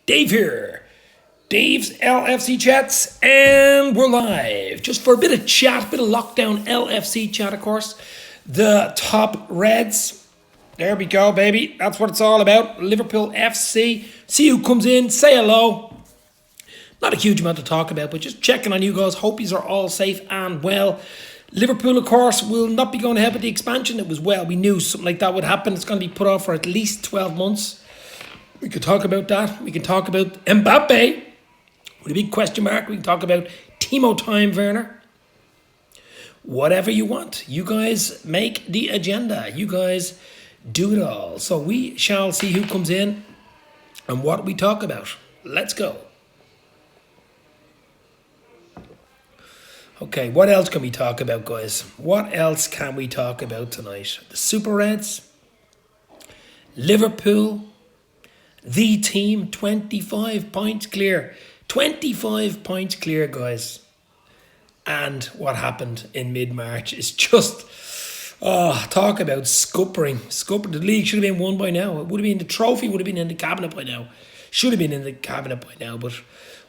Dave here. Dave's LFC Chats, and we're live. Just for a bit of chat, bit of lockdown LFC chat, of course. The top Reds. There we go, baby. That's what it's all about. Liverpool FC. See who comes in. Say hello. Not a huge amount to talk about, but just checking on you guys. Hope you are all safe and well. Liverpool, of course, will not be going ahead with the expansion. It was we knew something like that would happen. It's going to be put off for at least 12 months. We could talk about that. We can talk about Mbappe with a big question mark. We can talk about Timo Time Werner. Whatever you want. You guys make the agenda. You guys do it all. So we shall see who comes in and what we talk about. Let's go. Okay, what else can we talk about, guys? What else can we talk about tonight? The Super Reds, Liverpool, the team, 25 points clear. 25 points clear, guys. And what happened in mid-March is just, talk about scuppering. The league should have been won by now. It would have been, the trophy would have been in the cabinet by now. Should have been in the cabinet by now, but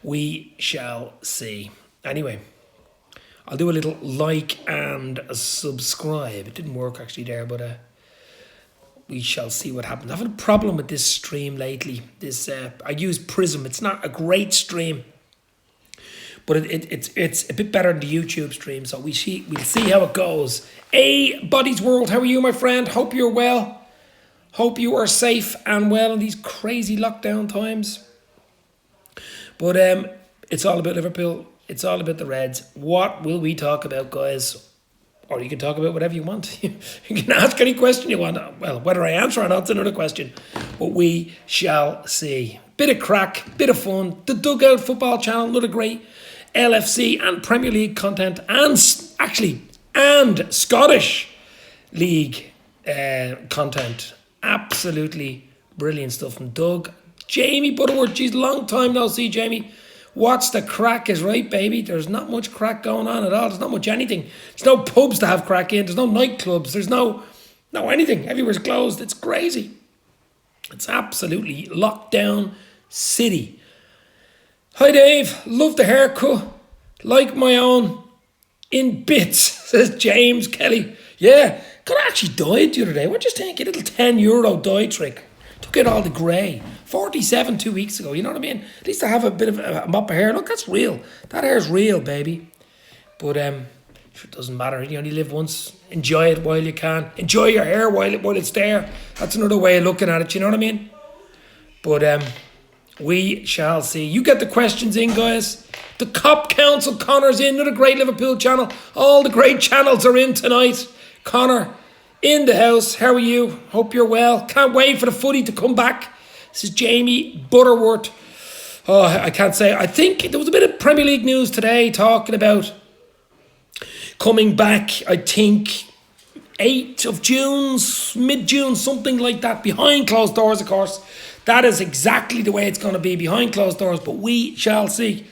we shall see. Anyway, I'll do a little like and subscribe. It didn't work actually there, but we shall see what happens. I've had a problem with this stream lately. I use Prism. It's not a great stream, but it's a bit better than the YouTube stream. So we'll see how it goes. Hey, Buddy's World, how are you, my friend? Hope you're well. Hope you are safe and well in these crazy lockdown times. But it's all about Liverpool. It's all about the Reds. What will we talk about, guys? Or you can talk about whatever you want. You can ask any question you want. Well, whether I answer or not is another question. But we shall see. Bit of crack, bit of fun. The Dugout Football Channel, another great LFC and Premier League content. And Scottish League content. Absolutely brilliant stuff from Doug. Jamie Butterworth, geez, long time no see, Jamie. What's the crack is right, baby. There's not much crack going on at all. There's not much anything. There's no pubs to have crack in. There's no nightclubs. There's no anything. Everywhere's closed. It's crazy. It's absolutely lockdown city. Hi, Dave. Love the haircut. Like my own. In bits, says James Kelly. Yeah. God, I actually died the other day. What do you think? A little €10 dye trick. Took out all the grey. 47 2 weeks ago, you know what I mean? At least I have a bit of a mop of hair. Look, that's real. That hair's real, baby. But it doesn't matter. You only live once. Enjoy it while you can. Enjoy your hair while it's there. That's another way of looking at it, you know what I mean? But we shall see. You get the questions in, guys. The Cop Council, Connor's in. Another great Liverpool channel. All the great channels are in tonight. Connor, in the house. How are you? Hope you're well. Can't wait for the footy to come back. This is Jamie Butterworth. Oh, I can't say. I think there was a bit of Premier League news today talking about coming back, I think, 8th of June, mid-June, something like that. Behind closed doors, of course. That is exactly the way it's going to be, behind closed doors. But we shall see.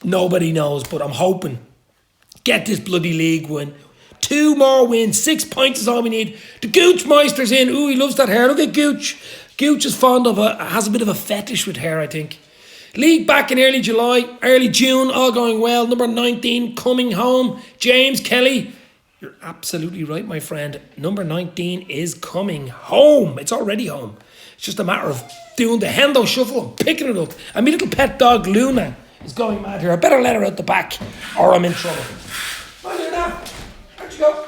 Nobody knows, but I'm hoping. Get this bloody league win. 2 more wins. 6 points is all we need. The Gooch Meister's in. Ooh, he loves that hair. Look at Gooch. Gooch is has a bit of a fetish with hair, I think. League back in early July, early June, all going well. Number 19 coming home. James Kelly. You're absolutely right, my friend. Number 19 is coming home. It's already home. It's just a matter of doing the Hendo shuffle and picking it up. And my little pet dog, Luna, is going mad here. I better let her out the back or I'm in trouble. Hi there now. Where'd you go?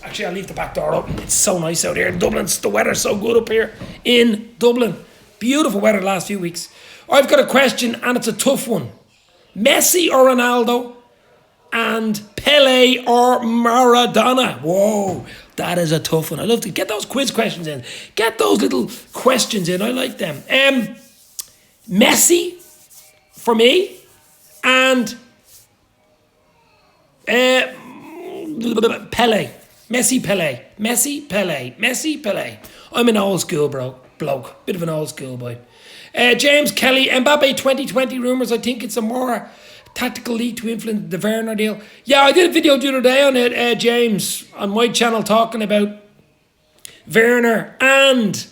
Actually, I'll leave the back door open. It's so nice out here in Dublin. The weather's so good up here in Dublin. Beautiful weather the last few weeks. I've got a question, and it's a tough one. Messi or Ronaldo? And Pele or Maradona? Whoa, that is a tough one. I love to get those quiz questions in. Get those little questions in. I like them. Messi, for me, and Pele. Messi, Pele. I'm an old school bloke. Bit of an old school boy. James Kelly, Mbappe 2020 rumours. I think it's a more tactical league to influence the Werner deal. Yeah, I did a video the other day on it, James, on my channel talking about Werner and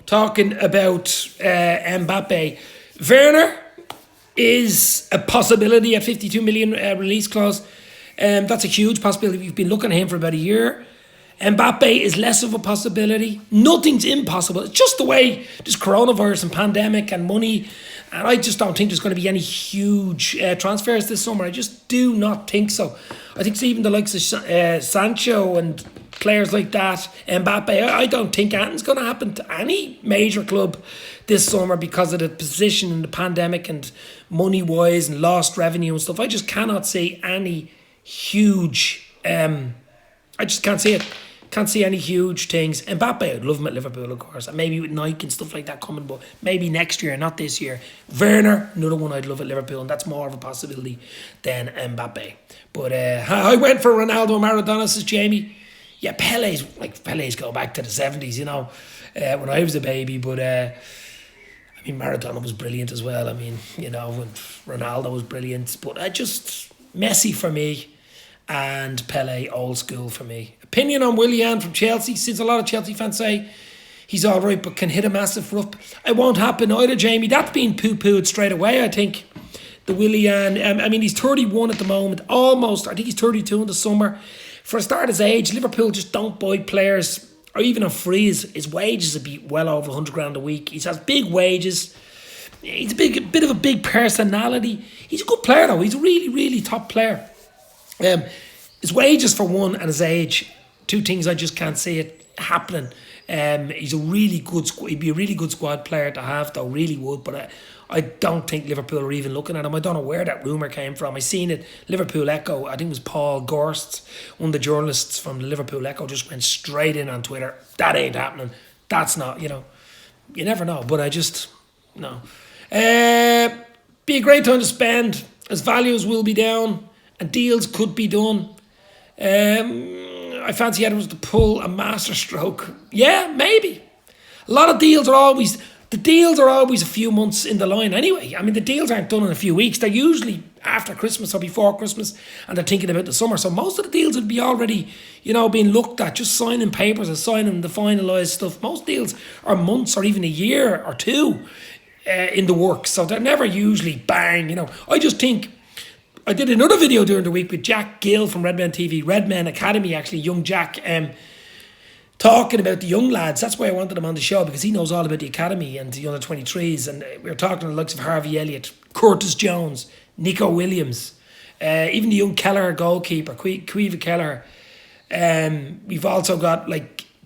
talking about Mbappe. Werner is a possibility at 52 million release clause. That's a huge possibility. We've been looking at him for about a year. Mbappe is less of a possibility. Nothing's impossible. It's just the way this coronavirus and pandemic and money, and I just don't think there's going to be any huge transfers this summer. I just do not think so. I think even the likes of Sancho and players like that, Mbappe, I don't think anything's going to happen to any major club this summer because of the position in the pandemic and money-wise and lost revenue and stuff. I just cannot see any huge... I just can't see it. Can't see any huge things. Mbappe, I'd love him at Liverpool, of course. And maybe with Nike and stuff like that coming, but maybe next year, not this year. Werner, another one I'd love at Liverpool, and that's more of a possibility than Mbappe. But I went for Ronaldo, Maradona, says Jamie. Yeah, Pele's go back to the 70s, when I was a baby. But, Maradona was brilliant as well. When Ronaldo was brilliant. But Messi for me and Pele, old school for me. Opinion on Willian from Chelsea, since a lot of Chelsea fans say he's all right but can hit a massive rough. It won't happen either, Jamie. That's been poo-pooed straight away, I think. The Willian, he's 31 at the moment, almost. I think he's 32 in the summer. For a start of his age, Liverpool just don't buy players, or even on free. His wages would be well over 100 grand a week. He has big wages. He's a bit of a big personality. He's a good player, though. He's a really, really top player. His wages for one and his age, two things I just can't see it happening. He's a really good he'd be a really good squad player to have, though, really would. But I don't think Liverpool are even looking at him. I don't know where that rumour came from. I seen it, Liverpool Echo, I think it was Paul Gorst, one of the journalists from the Liverpool Echo, just went straight in on Twitter. That ain't happening. That's not, you never know. But no. Be a great time to spend, as values will be down and deals could be done. I fancy Edwards to pull a masterstroke. Yeah, maybe. A lot of deals are always a few months in the line anyway. The deals aren't done in a few weeks. They're usually after Christmas or before Christmas, and they're thinking about the summer. So most of the deals would be already, being looked at, just signing papers and signing the finalised stuff. Most deals are months or even a year or two in the works. So they're never usually bang, I just think... I did another video during the week with Jack Gill from Redmen TV, Redmen Academy, actually, young Jack, talking about the young lads. That's why I wanted him on the show, because he knows all about the academy and the under 23s. And we were talking to the likes of Harvey Elliott, Curtis Jones, Nico Williams, even the young Kelleher goalkeeper, Caoimhe Kelleher. We've also got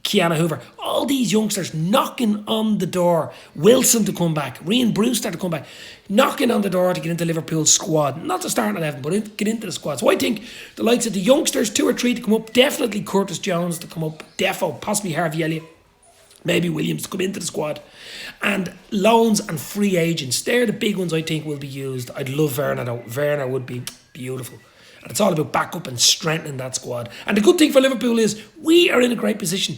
Keanu Hoover. All these youngsters knocking on the door. Wilson to come back. Ryan Brewster to come back. Knocking on the door to get into Liverpool's squad. Not the starting 11, but get into the squad. So I think the likes of the youngsters, 2 or 3 to come up. Definitely Curtis Jones to come up. Defo, possibly Harvey Elliott. Maybe Williams to come into the squad. And loans and free agents. They're the big ones I think will be used. I'd love Werner though. Werner would be beautiful. And it's all about backup and strengthening that squad. And the good thing for Liverpool is we are in a great position.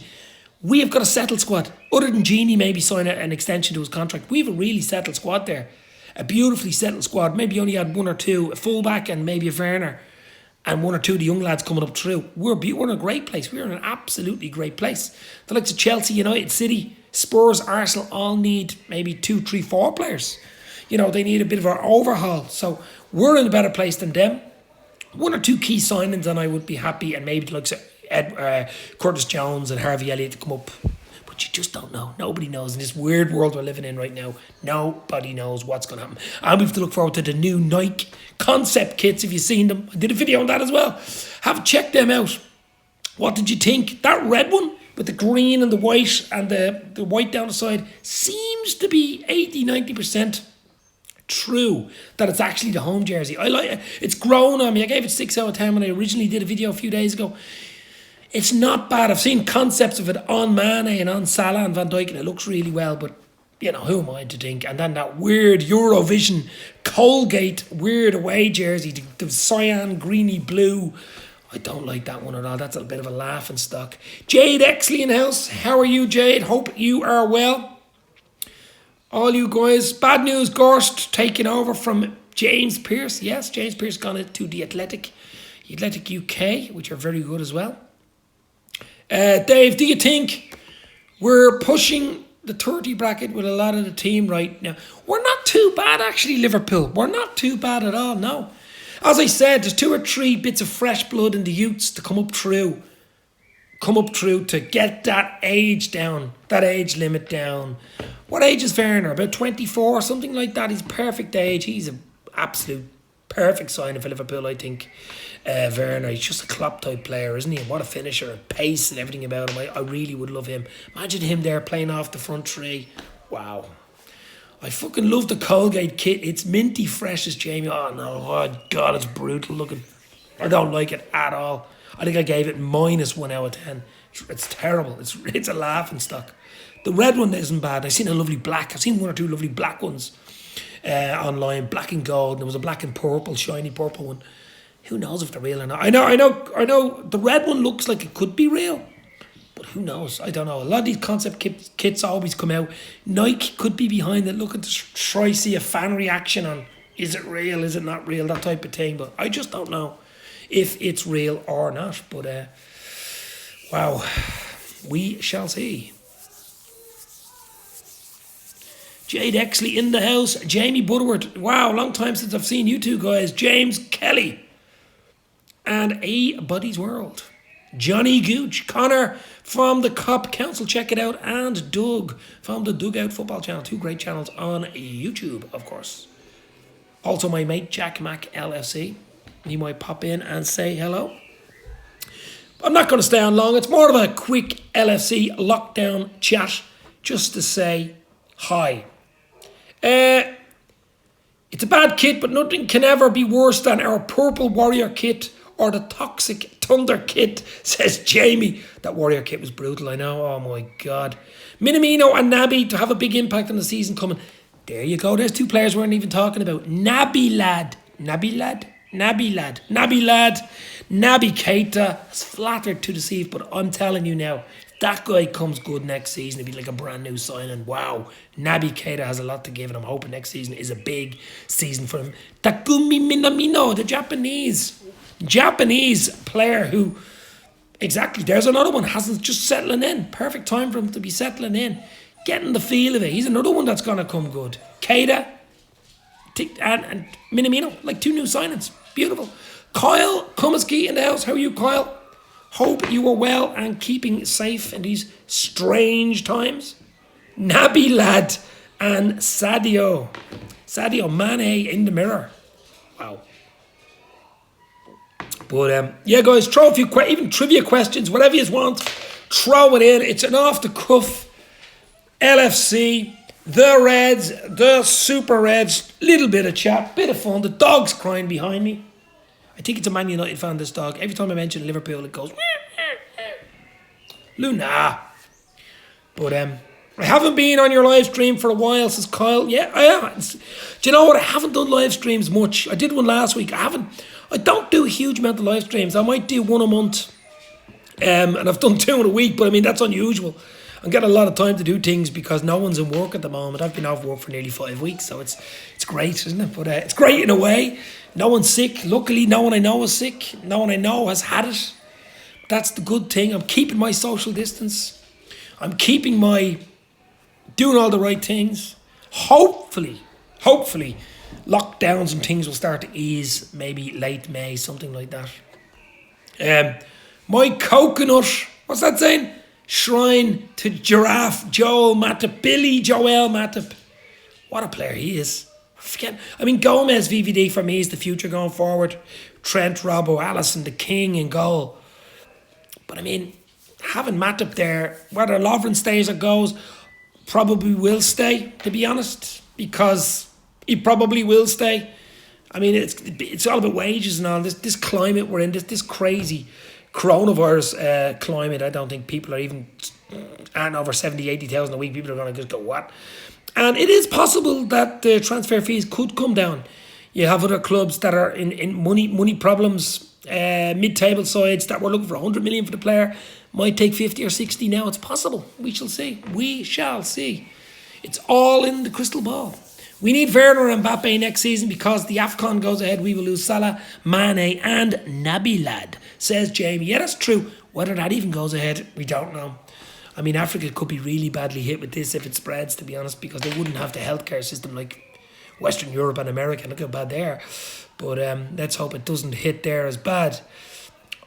We have got a settled squad. Other than Genie maybe sign an extension to his contract, we have a really settled squad there. A beautifully settled squad. Maybe only had 1 or 2, a fullback and maybe a Werner, and 1 or 2 of the young lads coming up through. We're in a great place. We're in an absolutely great place. The likes of Chelsea, United, City, Spurs, Arsenal all need maybe 2, 3, 4 players. They need a bit of an overhaul. So we're in a better place than them. 1 or 2 key signings and I would be happy, and maybe the likes of Curtis Jones and Harvey Elliott to come up. But you just don't know. Nobody knows. In this weird world we're living in right now, nobody knows what's going to happen. And we have to look forward to the new Nike concept kits. If you've seen them, I did a video on that as well. Have checked them out. What did you think? That red one with the green and the white and the white down the side seems to be 80-90% true that it's actually the home jersey. I like it. It's grown on me. I gave it 6 out of 10 when I originally did a video a few days ago. It's not bad. I've seen concepts of it on Mane and on Salah and Van Dijk, and it looks really well, but who am I to think? And then that weird Eurovision Colgate weird away jersey, the cyan greeny blue. I don't like that one at all. That's a bit of a laughing stock. Jade Exley in house. How are you, Jade? Hope you are well. All you guys. Bad news, Gorst taking over from James Pearce. Yes, James Pearce gone to the Athletic UK, which are very good as well. Dave, do you think we're pushing the 30 bracket with a lot of the team right now. We're not too bad, actually, Liverpool. We're not too bad at all, no. As I said, there's 2 or 3 bits of fresh blood in the youths to come up through to get that age down, that age limit down. What age is Werner? About 24, something like that. He's perfect age. He's an absolute perfect signing for Liverpool, I think. Werner, he's just a Klopp type player, isn't he? And what a finisher and pace and everything about him. I really would love him. Imagine him there playing off the front 3. Wow. I fucking love the Colgate kit. It's minty fresh as Jamie. Oh no, oh God, it's brutal looking. I don't like it at all. I think I gave it -1 out of 10. It's terrible. It's a laughing stock. The red one isn't bad. I've seen a lovely black. I've seen 1 or 2 lovely black ones online. Black and gold. And there was a black and purple, shiny purple one. Who knows if they're real or not? I know. The red one looks like it could be real. But who knows? I don't know. A lot of these concept kits always come out. Nike could be behind it, looking to try see a fan reaction on, is it real, is it not real, that type of thing. But I just don't know if it's real or not. But, wow, we shall see. Jade Exley in the house. Jamie Butterworth. Wow, long time since I've seen you two guys. James Kelly. And A Buddy's World. Johnny Gooch, Connor from the Cop Council, check it out, and Doug from the Dugout Football Channel. 2 great channels on YouTube, of course. Also my mate Jack Mac LFC. He might pop in and say hello. I'm not going to stay on long. It's more of a quick LFC lockdown chat just to say hi. It's a bad kit, but nothing can ever be worse than our Purple Warrior kit or the Toxic Thunder kit, says Jamie. That Warrior kit was brutal, I know. Oh my God. Minamino and Naby to have a big impact on the season coming. There you go. There's 2 players we weren't even talking about. Naby Keita is flattered to deceive, but I'm telling you now, if that guy comes good next season, it'll be like a brand new signing. Wow. Naby Keita has a lot to give, and I'm hoping next season is a big season for him. Takumi Minamino, the Japanese player who, exactly, there's another one, hasn't just settling in. Perfect time for him to be settling in, getting the feel of it. He's another one that's going to come good. Keita and Minamino, like 2 new signings. Beautiful. Kyle Kumiski in the house. How are you, Kyle? Hope you are well and keeping safe in these strange times. Naby Lad and Sadio Mane in the mirror. Wow. But yeah, guys, throw a few even trivia questions, whatever you want, throw it in. It's an off the cuff LFC, the Reds, the Super Reds, little bit of chat, bit of fun. The dog's crying behind me. I think it's a Man United fan, this dog. Every time I mention Liverpool, it goes Luna. But I haven't been on your live stream for a while, says Kyle. Yeah, I am. Do you know what? I haven't done live streams much. I did one last week. I don't do a huge amount of live streams. I might do 1 a month. And I've done 2 in a week, but I mean, that's unusual. I'm getting a lot of time to do things because no one's in work at the moment. I've been off work for nearly 5 weeks, so it's great, isn't it? But it's great in a way. No one's sick. Luckily, no one I know is sick. No one I know has had it. That's the good thing. I'm keeping my social distance. I'm keeping doing all the right things. Hopefully, lockdowns and things will start to ease, maybe late May, something like that. My coconut, what's that saying? Shrine to Giraffe, Joel Matip. What a player he is. I mean, Gomez VVD for me is the future going forward. Trent, Robbo, Allison, the king in goal. But I mean, having Matip there, whether Lovren stays or goes, probably will stay, to be honest, because he probably will stay. I mean, it's all about wages and all this climate we're in, this crazy coronavirus climate. I don't think people are even over 70, 80,000 a week. People are going to just go, what? And it is possible that the transfer fees could come down. You have other clubs that are in money problems, mid-table sides that were looking for 100 million for the player, might take 50 or 60 now. It's possible. We shall see. It's all in the crystal ball. We need Werner and Mbappe next season because the AFCON goes ahead. We will lose Salah, Mane and Naby Lad, says Jamie. Yeah, that's true. Whether that even goes ahead, we don't know. I mean, Africa could be really badly hit with this if it spreads, to be honest, because they wouldn't have the healthcare system like Western Europe and America. Look how bad they are. But let's hope it doesn't hit there as bad.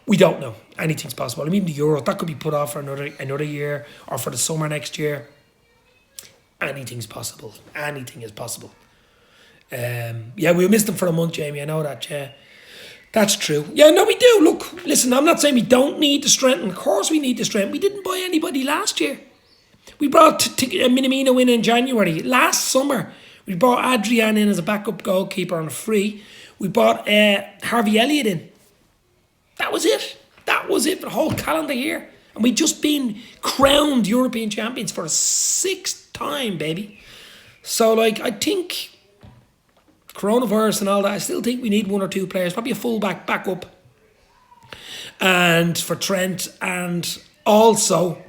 We don't know. Anything's possible. I mean, the Euros, that could be put off for another year or for the summer next year. Anything's possible. Anything is possible. Yeah, we'll miss them for a month, Jamie. I know that, yeah. That's true. Yeah, no, we do. Look, listen, I'm not saying we don't need to strengthen. Of course we need to strengthen. We didn't buy anybody last year. We brought Minamino in January. Last summer, we brought Adrian in as a backup goalkeeper on a free. We brought Harvey Elliott in. That was it. That was it for the whole calendar year. And we'd just been crowned European champions for a 6th time, baby. So, like, I think coronavirus and all that, I still think we need 1 or 2 players, probably a fullback backup, and for Trent, and also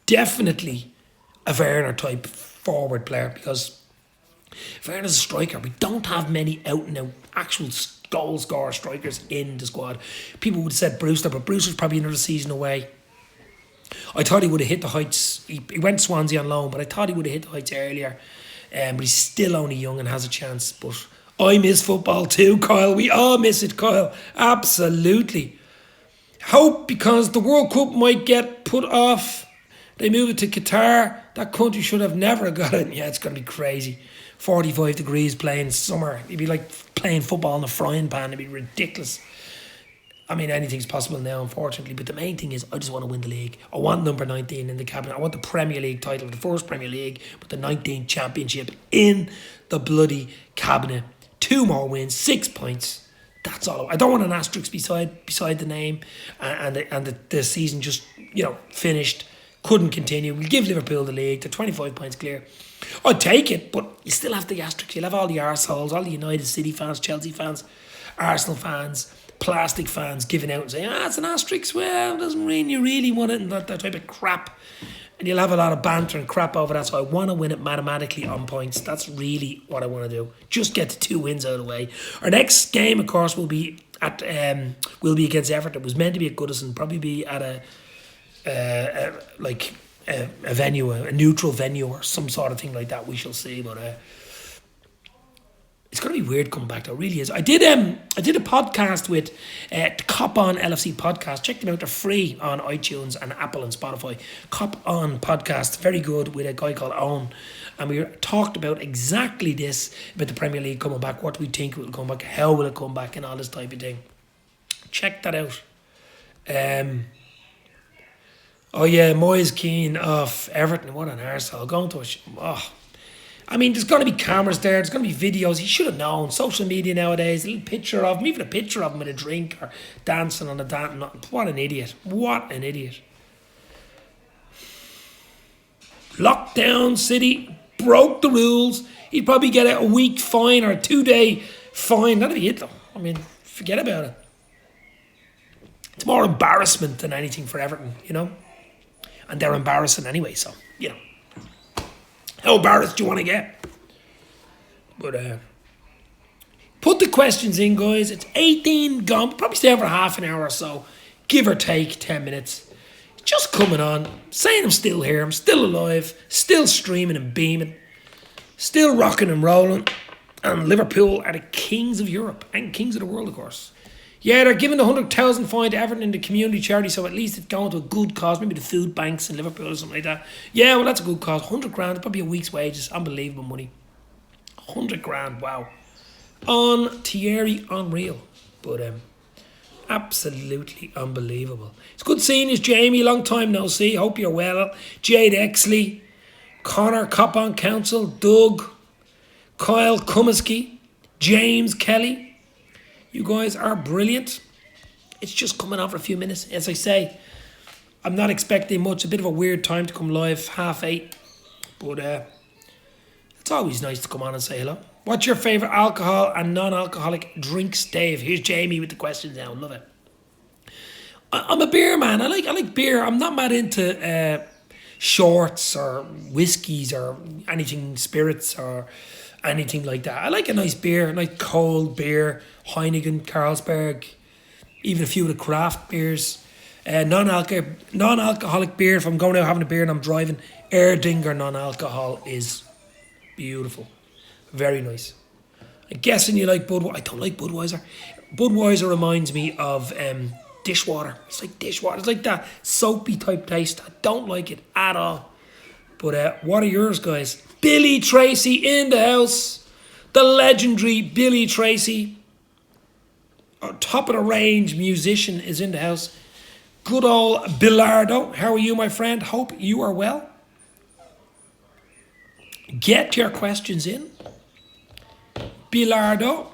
definitely a Werner type forward player, because Werner's a striker. We don't have many out and out actual goal scorer strikers in the squad. People would have said Brewster, but Brewster's probably another season away. I thought he would have hit the heights. He went Swansea on loan, but I thought he would have hit the heights earlier. But he's still only young and has a chance. But I miss football too, Kyle. We all miss it, Kyle. Absolutely. Hope because the World Cup might get put off. They move it to Qatar. That country should have never got it. Yeah, it's going to be crazy. 45 degrees playing summer. It'd be like playing football in a frying pan. It'd be ridiculous. I mean, anything's possible now, unfortunately. But the main thing is, I just want to win the league. I want number 19 in the cabinet. I want the Premier League title, the first Premier League, but the 19th championship in the bloody cabinet. 2 more wins, 6 points. That's all. I don't want an asterisk beside the name, and the season just finished. Couldn't continue. We'll give Liverpool the league. They're 25 points clear. I'd take it, but you still have the asterisk. You'll have all the arseholes, all the United City fans, Chelsea fans, Arsenal fans, plastic fans giving out and saying, it's an asterisk, well, doesn't mean you really want it, and that type of crap. And you'll have a lot of banter and crap over that, so I want to win it mathematically on points. That's really what I want to do. Just get the 2 wins out of the way. Our next game, of course, will be against Everton. It was meant to be at Goodison, probably be at a venue, a neutral venue or some sort of thing like that. We shall see, but it's going to be weird coming back. Though, it really is. I did a podcast with Cop On LFC podcast. Check them out. They're free on iTunes and Apple and Spotify. Cop On podcast, very good, with a guy called Owen, and we talked about exactly this, about the Premier League coming back, what we think will come back, how will it come back, and all this type of thing. Check that out. Oh yeah, Moyes Keane off Everton. What an arsehole. Going to I mean, there's going to be cameras there. There's going to be videos. He should have known. Social media nowadays, a little picture of him, even a picture of him with a drink or dancing on a dance. What an idiot. What an idiot. Lockdown City, broke the rules. He'd probably get a week fine or a 2-day fine. That'd be it though. I mean, forget about it. It's more embarrassment than anything for Everton, And they're embarrassing anyway, so, How embarrassed do you want to get? But put the questions in, guys. It's 18 gone. Probably stay for half an hour or so. Give or take 10 minutes. Just coming on. Saying I'm still here. I'm still alive. Still streaming and beaming. Still rocking and rolling. And Liverpool are the kings of Europe. And kings of the world, of course. Yeah, they're giving the 100,000 fine to Everton in the community charity, so at least it's going to a good cause, maybe the food banks in Liverpool or something like that. Yeah, well, that's a good cause. 100 grand, probably a week's wages. Unbelievable money. 100 grand, wow. On Thierry, unreal. But absolutely unbelievable. It's good seeing you, Jamie. Long time no see. Hope you're well. Jade Exley, Connor, Cop On Council, Doug, Kyle Kumiski, James Kelly. You guys are brilliant. It's just coming on for a few minutes. As I say, I'm not expecting much. A bit of a weird time to come live, 8:30. But it's always nice to come on and say hello. What's your favourite alcohol and non-alcoholic drinks, Dave? Here's Jamie with the questions now. Love it. I'm a beer man. I like beer. I'm not mad into shorts or whiskies or anything, spirits or anything like that. I like a nice beer, a nice cold beer, Heineken, Carlsberg, even a few of the craft beers. Non-alcoholic beer. If I'm going out having a beer and I'm driving, Erdinger non-alcohol is beautiful. Very nice. I'm guessing you like Budweiser. I don't like Budweiser. Budweiser reminds me of dishwater. It's like dishwater. It's like that soapy type taste. I don't like it at all. But what are yours, guys? Billy Tracy in the house. The legendary Billy Tracy. Top of the range musician is in the house. Good old Bilardo. How are you, my friend? Hope you are well. Get your questions in. Bilardo.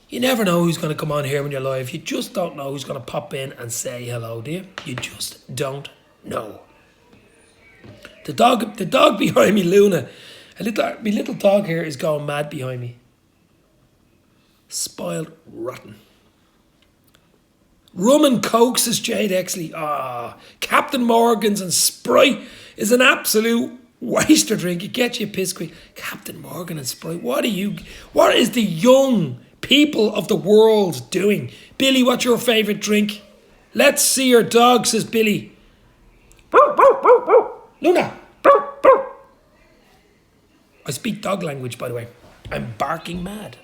You never know who's going to come on here when you're live. You just don't know who's going to pop in and say hello, do you? You just don't know. The dog behind me, Luna. My little dog here is going mad behind me. Spoiled rotten. Rum and Coke, says Jade Exley. Captain Morgan's and Sprite is an absolute waster drink. It gets you piss quick. Captain Morgan and Sprite. What is the young people of the world doing? Billy, what's your favourite drink? Let's see your dog, says Billy. Luna. I speak dog language, by the way. I'm barking mad.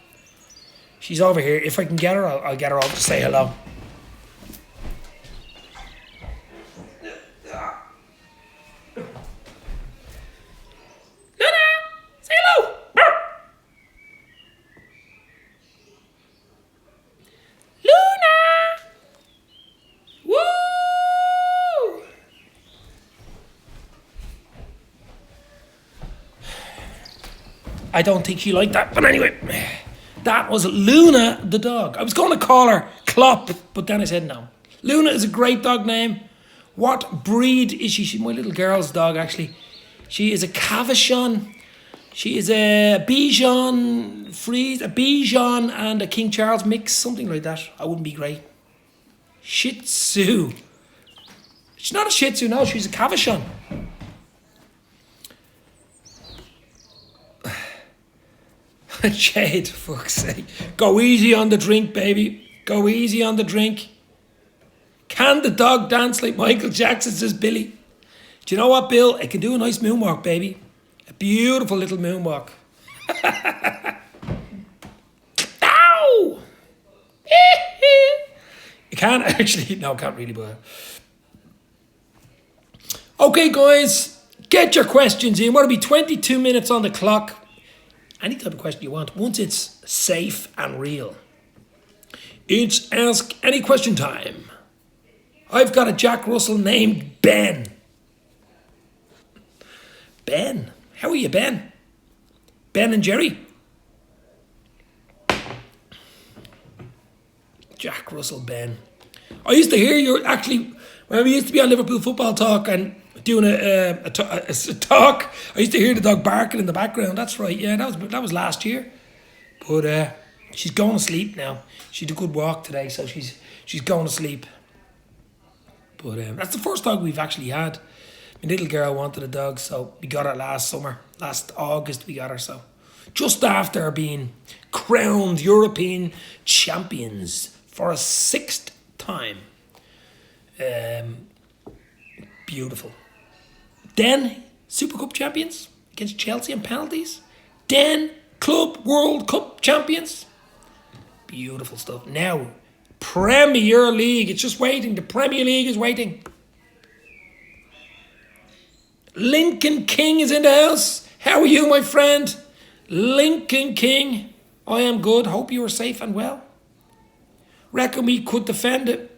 She's over here. If I can get her, I'll get her over to say hello. Luna, say hello. Luna. Woo! I don't think she liked that, but anyway. That was Luna the dog. I was going to call her Klopp, but then I said no. Luna is a great dog name. What breed is she? She's my little girl's dog, actually. She is a Cavachon. She is a Bichon Frise, a Bichon and a King Charles mix, something like that. I wouldn't be great. Shih Tzu. She's not a Shih Tzu, no. She's a Cavachon. Jade, fuck's sake. Go easy on the drink, baby. Go easy on the drink. Can the dog dance like Michael Jackson, says Billy. Do you know what, Bill? It can do a nice moonwalk, baby. A beautiful little moonwalk. Ow! You can't actually... No, can't really, but... Okay, guys. Get your questions in. What'll be 22 minutes on the clock. Any type of question you want, once it's safe and real. It's Ask Any Question time. I've got a Jack Russell named Ben. Ben? How are you, Ben? Ben and Jerry? Jack Russell, Ben. I used to hear you actually, when we used to be on Liverpool Football Talk and doing a talk. I used to hear the dog barking in the background. That's right. Yeah, that was last year. But she's going to sleep now. She did a good walk today, so she's going to sleep. But that's the first dog we've actually had. My little girl wanted a dog, so we got her last summer. Last August we got her, so just after being crowned European champions for a 6th time. Beautiful. Then, Super Cup champions against Chelsea and penalties. Then, Club World Cup champions. Beautiful stuff. Now, Premier League. It's just waiting. The Premier League is waiting. Lincoln King is in the house. How are you, my friend? Lincoln King. I am good. Hope you are safe and well. Reckon we could defend it.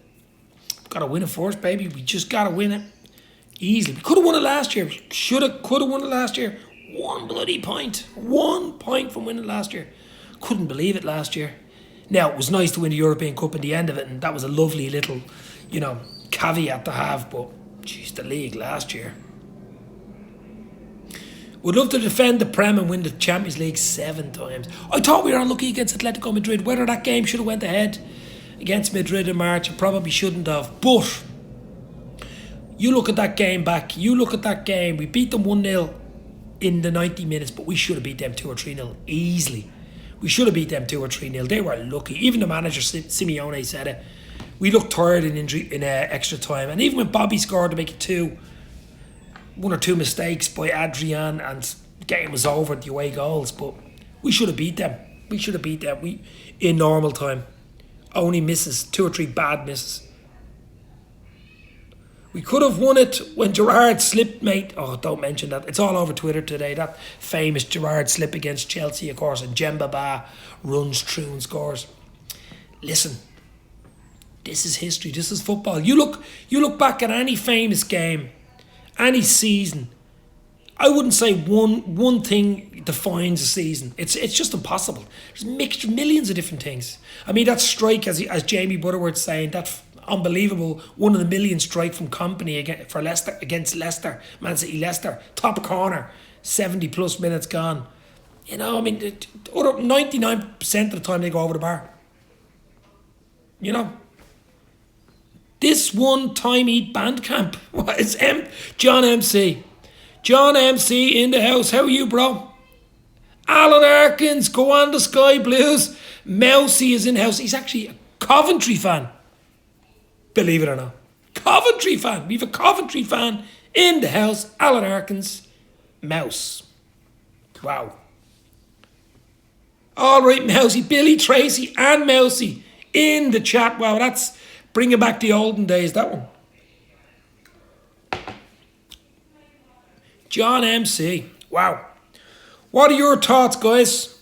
Got to win it first, baby. We just got to win it. Easily. We could have won it last year. Could have won it last year. 1 bloody point. 1 point from winning last year. Couldn't believe it last year. Now, it was nice to win the European Cup at the end of it, and that was a lovely little, caveat to have, but, jeez, the league last year. Would love to defend the Prem and win the Champions League 7 times. I thought we were unlucky against Atletico Madrid. Whether that game should have went ahead against Madrid in March, it probably shouldn't have, but... You look at that game back. You look at that game. We beat them 1-0 in the 90 minutes, but we should have beat them 2 or 3-0 easily. We should have beat them 2 or 3-0. They were lucky. Even the manager, Simeone, said it. We looked tired in injury in extra time, and even when Bobby scored to make it one or two mistakes by Adrian, and the game was over at the away goals. But we should have beat them. We should have beat them. We in normal time. Only misses, 2 or 3 bad misses. We could have won it when Gerrard slipped, mate. Oh, don't mention that. It's all over Twitter today. That famous Gerrard slip against Chelsea, of course, and Djemba Ba runs through and scores. Listen, this is history. This is football. You look back at any famous game, any season. I wouldn't say one thing defines a season. It's just impossible. There's millions of different things. I mean, that strike, as Jamie Butterworth's saying, that unbelievable 1 in a million strike from Company for Leicester against Leicester, Man City Leicester, top corner, 70 plus minutes gone. You know, I mean, 99% of the time they go over the bar. You know, this one time eat band camp. What is John MC? John MC in the house. How are you, bro? Alan Arkins, go on the Sky Blues. Mousy is in the house. He's actually a Coventry fan. Believe it or not. Coventry fan. We have a Coventry fan in the house. Alan Arkins. Mouse. Wow. All right, Mousy. Billy Tracy and Mousy in the chat. Wow, that's bringing back the olden days, that one. John MC. Wow. What are your thoughts, guys?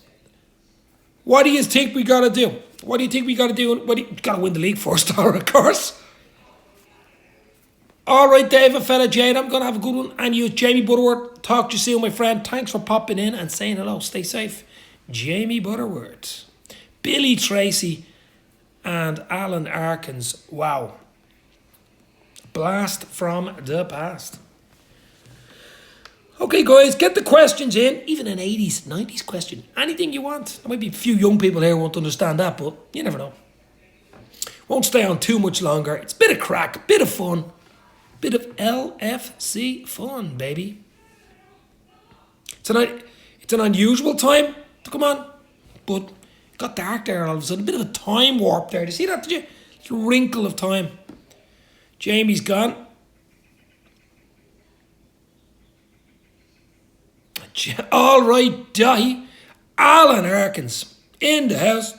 What do you think we got to do? What do you think we got to do? Got to win the league first, of course. All right, Dave and fella Jade, I'm going to have a good one. And you, Jamie Butterworth, talk to you soon, my friend. Thanks for popping in and saying hello. Stay safe. Jamie Butterworth, Billy Tracy, and Alan Arkins. Wow. Blast from the past. Okay, guys, get the questions in. Even an 80s, 90s question. Anything you want. There might be a few young people here who won't understand that, but you never know. Won't stay on too much longer. It's a bit of crack, bit of fun. Bit of LFC fun, baby. It's an unusual time to come on, but it got dark there all of a sudden. A bit of a time warp there. Did you see that, did you? Little wrinkle of time. Jamie's gone. All right, Dahi. Alan Arkins in the house.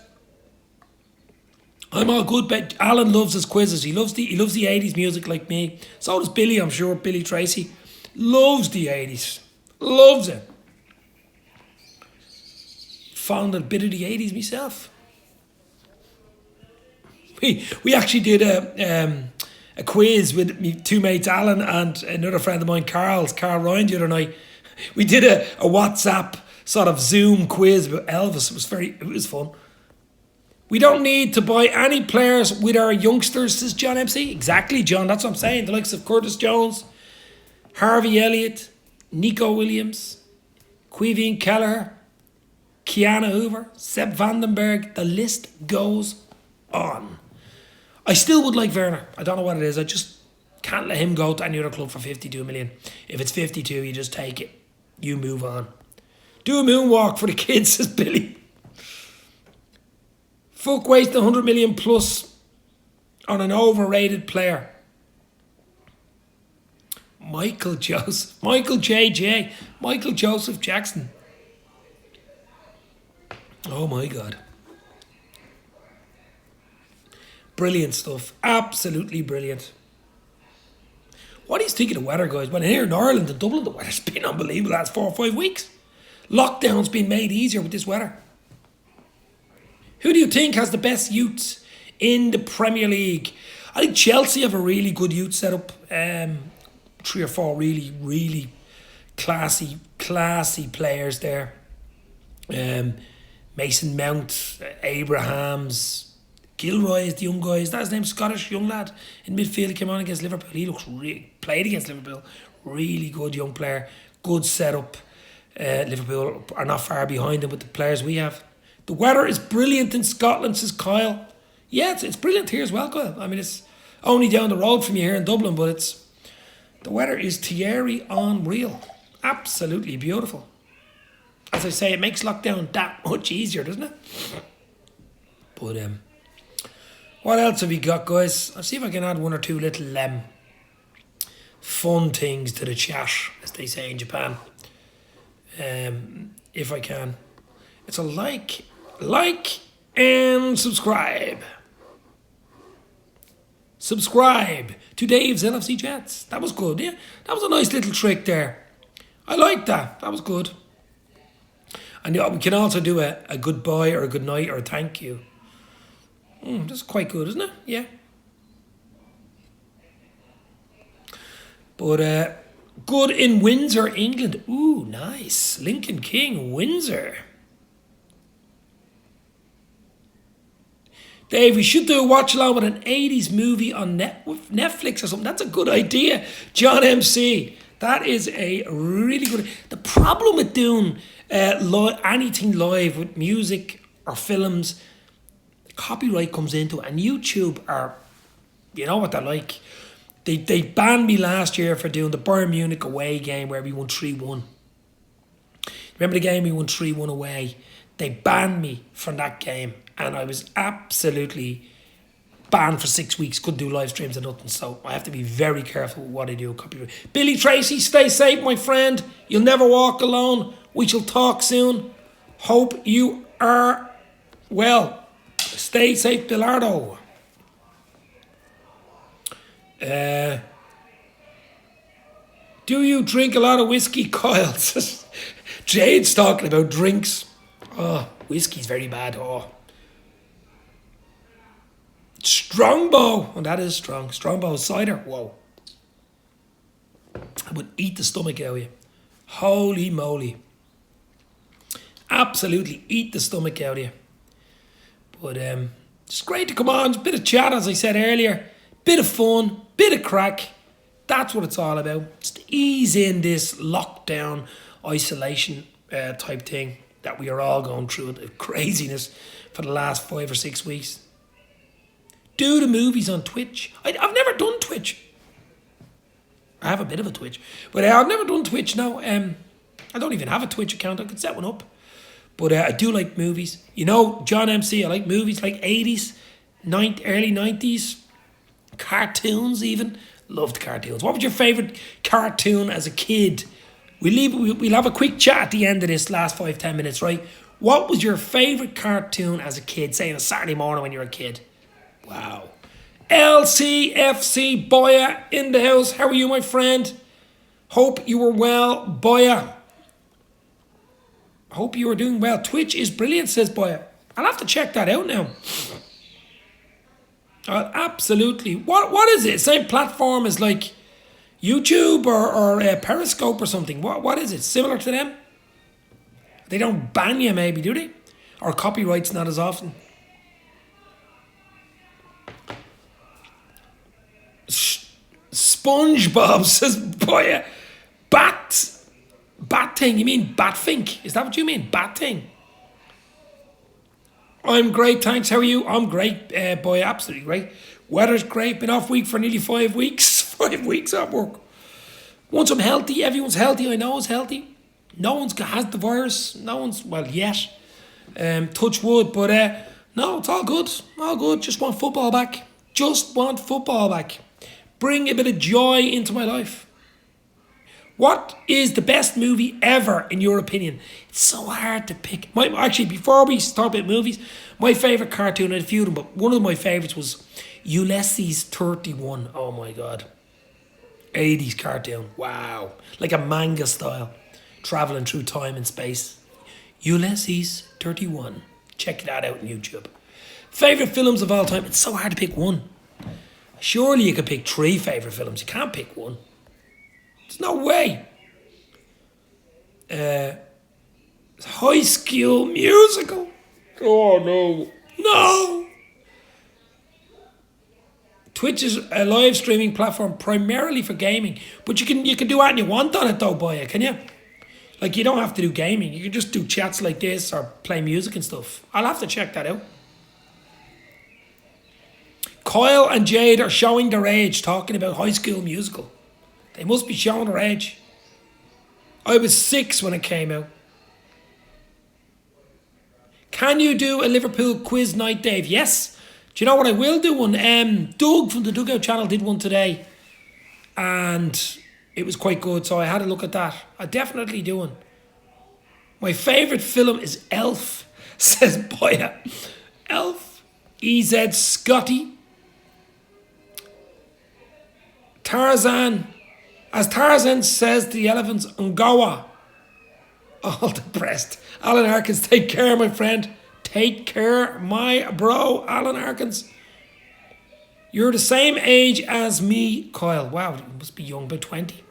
I'm all good, but Alan loves his quizzes. He loves the 80s music like me. So does Billy, I'm sure. Billy Tracy loves the 80s. Loves it. Found a bit of the 80s myself. We actually did a quiz with me two mates, Alan and another friend of mine, Carl Ryan, the other night. We did a WhatsApp sort of Zoom quiz with Elvis. It was fun. We don't need to buy any players with our youngsters, says John MC. Exactly, John. That's what I'm saying. The likes of Curtis Jones, Harvey Elliott, Nico Williams, Quiveen Kelleher, Keanu Hoover, Sepp Vandenberg. The list goes on. I still would like Werner. I don't know what it is. I just can't let him go to any other club for 52 million. If it's 52, you just take it. You move on. Do a moonwalk for the kids, says Billy. Fuck wasting 100 million plus on an overrated player. Michael Joseph Jackson. Oh my God. Brilliant stuff. Absolutely brilliant. What do you think of the weather, guys? Well, here in Ireland and Dublin, the weather's been unbelievable the last 4 or 5 weeks. Lockdown's been made easier with this weather. Who do you think has the best youths in the Premier League? I think Chelsea have a really good youth setup. 3 or 4 really, really classy players there. Mason Mount, Abrahams, Gilroy is the young guy. Is that his name? Scottish young lad in midfield. He came on against Liverpool. He looks played against Liverpool. Really good young player. Good setup. Liverpool are not far behind him with the players we have. The weather is brilliant in Scotland, says Kyle. Yeah, it's brilliant here as well, Kyle. I mean, it's only down the road from you here in Dublin, but the weather is Thierry unreal. Absolutely beautiful. As I say, it makes lockdown that much easier, doesn't it? But What else have we got, guys? I'll see if I can add one or two little fun things to the chat, as they say in Japan. If I can. It's a like, and subscribe. Subscribe to Dave's LFC Chats. That was good, yeah? That was a nice little trick there. I like that. That was good. And we can also do a goodbye or a good night or a thank you. That's quite good, isn't it? Yeah. But good in Windsor, England. Ooh, nice. Lincoln King, Windsor. Dave, we should do a watch along with an 80s movie on Netflix or something. That's a good idea. John MC. That is a really good... The problem with doing anything live with music or films, copyright comes into it. And YouTube are... You know what they're like. They banned me last year for doing the Bayern Munich away game where we won 3-1. Remember the game we won 3-1 away? They banned me from that game. And I was absolutely banned for 6 weeks. Couldn't do live streams and nothing. So I have to be very careful with what I do. Copyright. Billy Tracy, stay safe, my friend. You'll never walk alone. We shall talk soon. Hope you are well. Stay safe, Bilardo. Do you drink a lot of whiskey, Kyle? Jade's talking about drinks. Oh, whiskey's very bad. Oh. Strongbow. Oh, that is strong. Strongbow cider. Whoa. I would eat the stomach out of you. Holy moly. Absolutely eat the stomach out of you. But it's great to come on. A bit of chat, as I said earlier. Bit of fun. Bit of crack. That's what it's all about. Just ease in this lockdown, isolation type thing that we are all going through. The craziness for the last 5 or 6 weeks. Do the movies on Twitch. I've never done Twitch. I have a bit of a Twitch. But I've never done Twitch now. I don't even have a Twitch account. I could set one up. But I do like movies. You know, John MC, I like movies like 80s, early 90s. Cartoons even. Loved cartoons. What was your favourite cartoon as a kid? We'll have a quick chat at the end of this last 5-10 minutes, right? What was your favourite cartoon as a kid? Say on a Saturday morning when you were a kid. Wow. LCFC Boya in the house. How are you, my friend? Hope you were well, Boya. Hope you were doing well. Twitch is brilliant, says Boya. I'll have to check that out now. Absolutely. What is it? Same platform as like YouTube or Periscope or something? What is it? Similar to them? They don't ban you maybe, do they? Or copyrights not as often? SpongeBob says, boy, bat thing. You mean Batfink? Is that what you mean? Bat thing. I'm great, thanks. How are you? I'm great, boy. Absolutely great. Weather's great. Been off week for nearly 5 weeks. 5 weeks off work. Once I'm healthy, everyone's healthy. I know it's healthy. No one's has the virus. No one's yet. Touch wood, but no, it's all good. All good. Just want football back. Just want football back. Bring a bit of joy into my life. What is the best movie ever, in your opinion? It's so hard to pick. Actually, before we start about movies, my favourite cartoon, I had a few of them, but one of my favourites was Ulysses 31. Oh my God. 80s cartoon. Wow. Like a manga style. Travelling through time and space. Ulysses 31. Check that out on YouTube. Favourite films of all time. It's so hard to pick one. Surely you could pick 3 favourite films. You can't pick one. There's no way. High School Musical. Oh no. No. Twitch is a live streaming platform primarily for gaming. But you can do anything you want on it though, boy, can you? Like you don't have to do gaming. You can just do chats like this or play music and stuff. I'll have to check that out. Kyle and Jade are showing their age talking about High School Musical. They must be showing their age. I was 6 when it came out. Can you do a Liverpool quiz night, Dave? Yes. Do you know what I will do one? Doug from the Dugout channel did one today, and it was quite good. So I had a look at that. I definitely do one. My favourite film is Elf, says Boya. Elf. EZ Scotty. Tarzan. As Tarzan says to the elephants, Ungawa. All depressed. Alan Harkins, take care, my friend. Take care, my bro, Alan Harkins. You're the same age as me, Kyle. Wow, you must be young, about 20.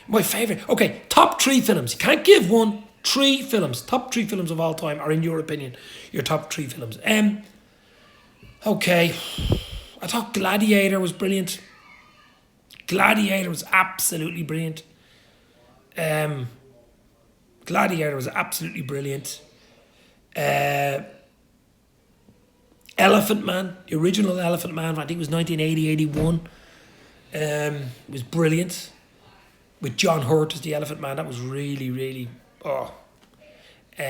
My favourite. Okay, top 3 films. You can't give one. 3 films. Top 3 films of all time, or in your opinion, your top 3 films. Okay. I thought Gladiator was brilliant. Gladiator was absolutely brilliant. Gladiator was absolutely brilliant. Elephant Man, the original Elephant Man, I think it was 1980, 81. Was brilliant. With John Hurt as the Elephant Man, that was really, really, oh. Do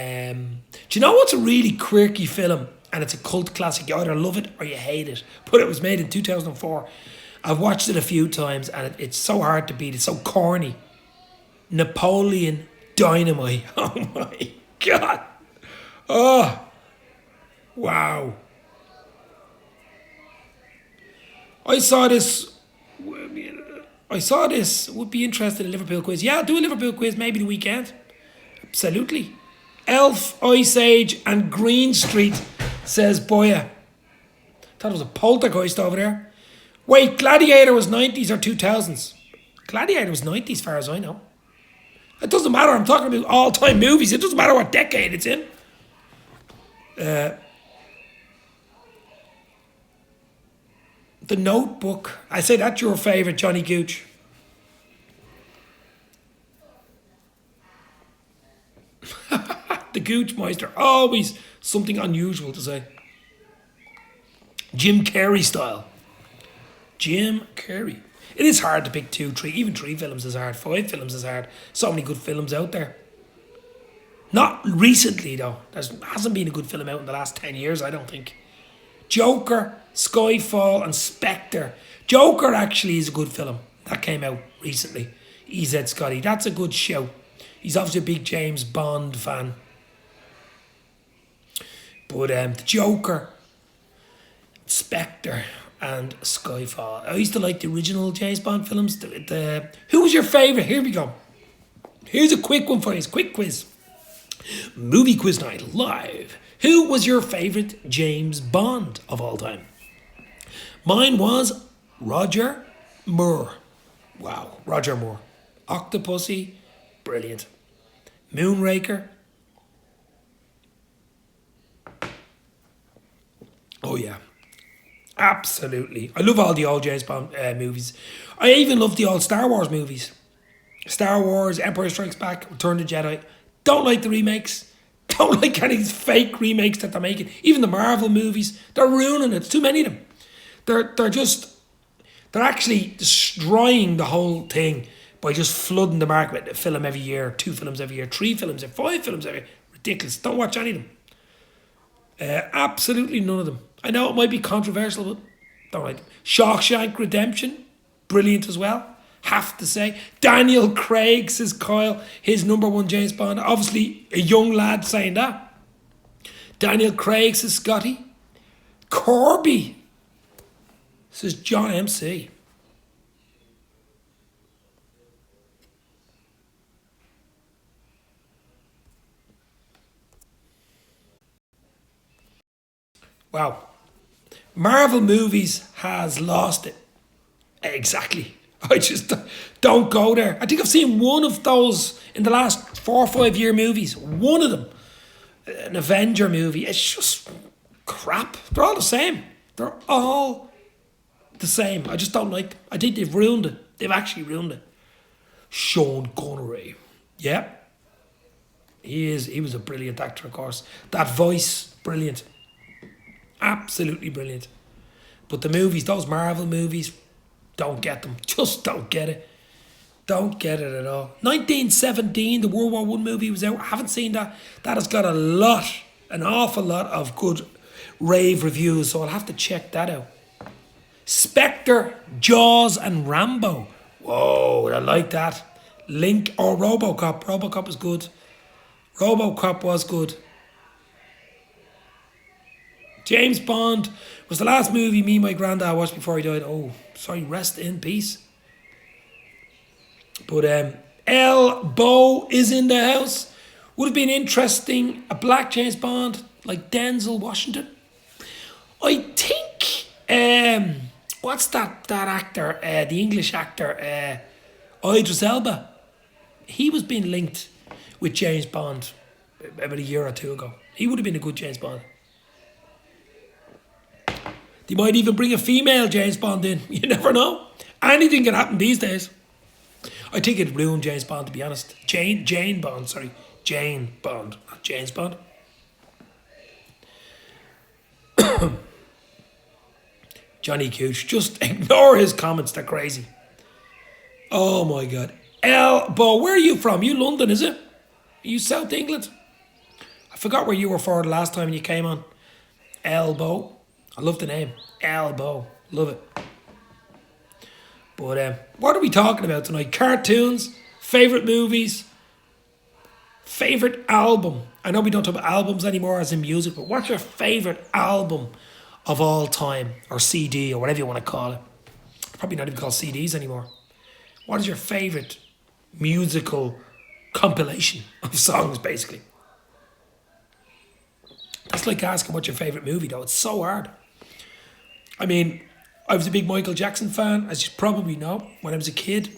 you know what's a really quirky film? And it's a cult classic. You either love it or you hate it. But it was made in 2004. I've watched it a few times and it's so hard to beat. It's so corny. Napoleon Dynamite. Oh my God. Oh. Wow. I saw this. Would be interested in Liverpool quiz. Yeah, I'll do a Liverpool quiz maybe the weekend. Absolutely. Elf, Ice Age and Green Street, says Boya. Thought it was a poltergeist over there. Wait, Gladiator was 90s or 2000s? Gladiator was 90s as far as I know. It doesn't matter, I'm talking about all-time movies. It doesn't matter what decade it's in. The Notebook. I say that's your favourite, Johnny Gooch. The Gooch Meister. Always something unusual to say. Jim Carrey style. Jim Carrey. It is hard to pick 2, 3. Even 3 films is hard. 5 films is hard. So many good films out there. Not recently, though. There hasn't been a good film out in the last 10 years, I don't think. Joker, Skyfall and Spectre. Joker actually is a good film. That came out recently. EZ Scotty. That's a good show. He's obviously a big James Bond fan. But the Joker, Spectre and Skyfall. I used to like the original James Bond films. Who was your favourite? Here we go. Here's a quick one for you. It's a quick quiz. Movie quiz night live. Who was your favourite James Bond of all time? Mine was Roger Moore. Wow, Roger Moore. Octopussy, brilliant. Moonraker. Oh yeah, absolutely. I love all the old James Bond movies. I even love the old Star Wars movies. Star Wars, Empire Strikes Back, Return of the Jedi. Don't like the remakes. Don't like any of these fake remakes that they're making. Even the Marvel movies, they're ruining it. It's too many of them. They're actually destroying the whole thing by just flooding the market with a film every year, 2 films every year, 3 films, 5 films every year. Ridiculous. Don't watch any of them. Absolutely none of them. I know it might be controversial, but don't like them. Shawshank Redemption, brilliant as well. Have to say. Daniel Craig, says Kyle, his #1 James Bond. Obviously, a young lad saying that. Daniel Craig, says Scotty. Corby, says John MC. Wow. Marvel movies has lost it. Exactly. I just don't go there. I think I've seen one of those in the last 4 or 5 year movies. One of them. An Avenger movie. It's just crap. They're all the same. They're all the same. I just don't like them. I think they've ruined it. They've actually ruined it. Sean Connery. Yeah. He was a brilliant actor, of course. That voice, brilliant. Absolutely brilliant. But the movies, those Marvel movies, don't get them. Just don't get it. Don't get it at all. 1917, the World War One movie was out. I haven't seen that. That has got an awful lot of good rave reviews, so I'll have to check that out. Spectre, Jaws, and Rambo. Whoa, I like that. Link or RoboCop. RoboCop was good. RoboCop was good. James Bond was the last movie me and my granddad watched before he died. Oh, sorry, rest in peace. But Elbow is in the house. Would have been interesting, a black James Bond like Denzel Washington. I think, what's that actor, the English actor, Idris Elba. He was being linked with James Bond about a year or two ago. He would have been a good James Bond. They might even bring a female James Bond in. You never know. Anything can happen these days. I think it'd ruin James Bond, to be honest. Jane Bond, not James Bond. Johnny Cooch, just ignore his comments, they're crazy. Oh my God. Elbow, where are you from? You London, is it? Are you South England? I forgot where you were for the last time you came on. Elbow. I love the name. Elbow. Love it. But what are we talking about tonight? Cartoons, favourite movies, favourite album. I know we don't talk about albums anymore as in music, but what's your favourite album of all time? Or CD, or whatever you want to call it. Probably not even called CDs anymore. What is your favourite musical compilation of songs, basically? That's like asking what's your favourite movie, though. It's so hard. I mean, I was a big Michael Jackson fan, as you probably know. When I was a kid,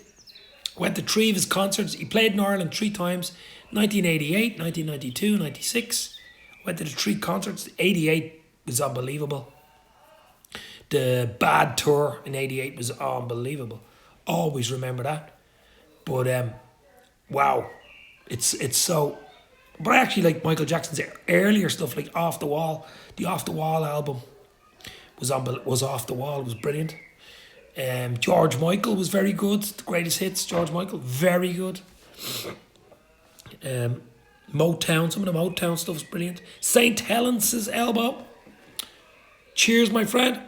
I went to 3 of his concerts. He played in Ireland 3 times, 1988, 1992, 96. I went to the 3 concerts. 88 was unbelievable. The Bad Tour in 88 was unbelievable. Always remember that. But, wow. It's so... But I actually like Michael Jackson's earlier stuff, like Off the Wall. The Off the Wall album was off the wall. It was brilliant. George Michael was very good. The greatest hits, George Michael, very good. Motown, some of the Motown stuff was brilliant. St. Helens' Elbow. Cheers, my friend.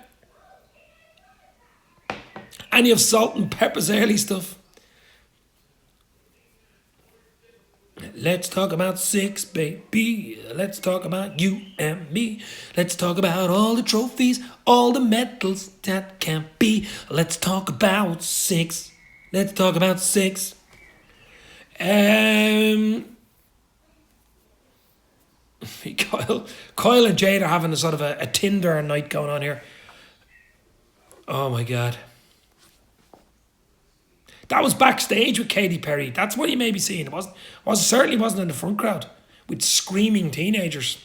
Any of Salt and Pepper's early stuff. Let's talk about 6, baby. Let's talk about you and me. Let's talk about all the trophies, all the medals that can be. Let's talk about 6. Let's talk about 6. Kyle and Jade are having a sort of a Tinder night going on here. Oh my God. That was backstage with Katy Perry. That's what you may be seeing. It certainly wasn't in the front crowd with screaming teenagers.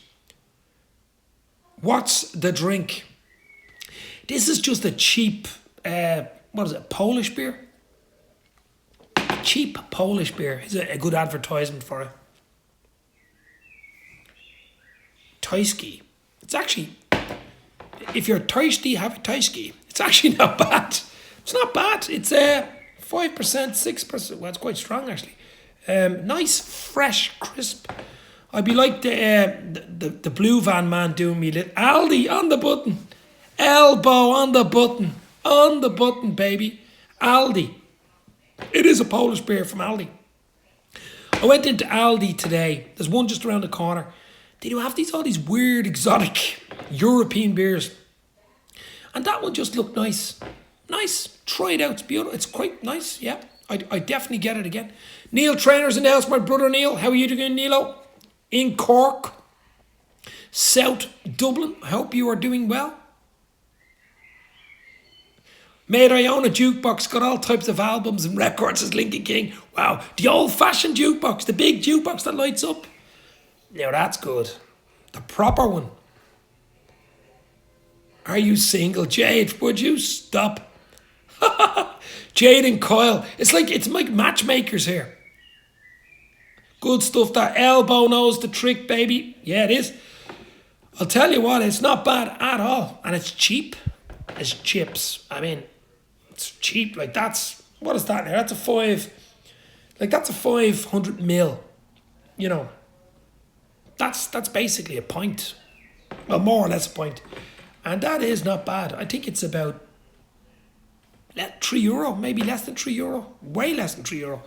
What's the drink? This is just a cheap, Polish beer? Cheap Polish beer. Is a good advertisement for it. Tyskie. It's actually, if you're thirsty, have a Tyskie. It's actually not bad. It's not bad. It's 5%, 6%. Well, it's quite strong actually. Nice, fresh, crisp. I'd be like the blue van man doing me little Aldi on the button, Elbow on the button, baby. Aldi. It is a Polish beer from Aldi. I went into Aldi today. There's one just around the corner. They do have all these weird, exotic European beers, and that one just looked nice. Nice. Try it out. It's beautiful. It's quite nice. Yeah. I definitely get it again. Neil Trainer's in the house. My brother Neil. How are you doing, Neilo? In Cork. South Dublin. I hope you are doing well. Mate, I own a jukebox. Got all types of albums and records as Lincoln King. Wow. The old-fashioned jukebox. The big jukebox that lights up. Now that's good. The proper one. Are you single, Jade? Would you stop? Jade and Kyle. It's like matchmakers here. Good stuff. That Elbow knows the trick, baby. Yeah, it is. I'll tell you what, it's not bad at all. And it's cheap as chips. I mean, it's cheap. Like that's, what is that now? That's a 500 ml. You know, that's basically a pint. Well, more or less a pint. And that is not bad. I think it's about €3, maybe less than €3. Way less than €3.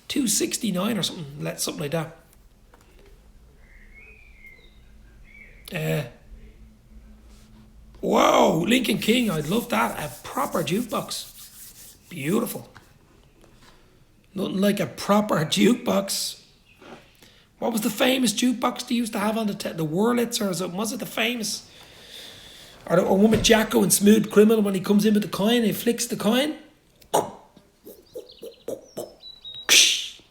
2.69 or something like that. Whoa, Lincoln King, I'd love that. A proper jukebox. Beautiful. Nothing like a proper jukebox. What was the famous jukebox they used to have on the Wurlitz or something? Was it the famous? Or the one with Jacko and Smooth Criminal when he comes in with the coin, he flicks the coin.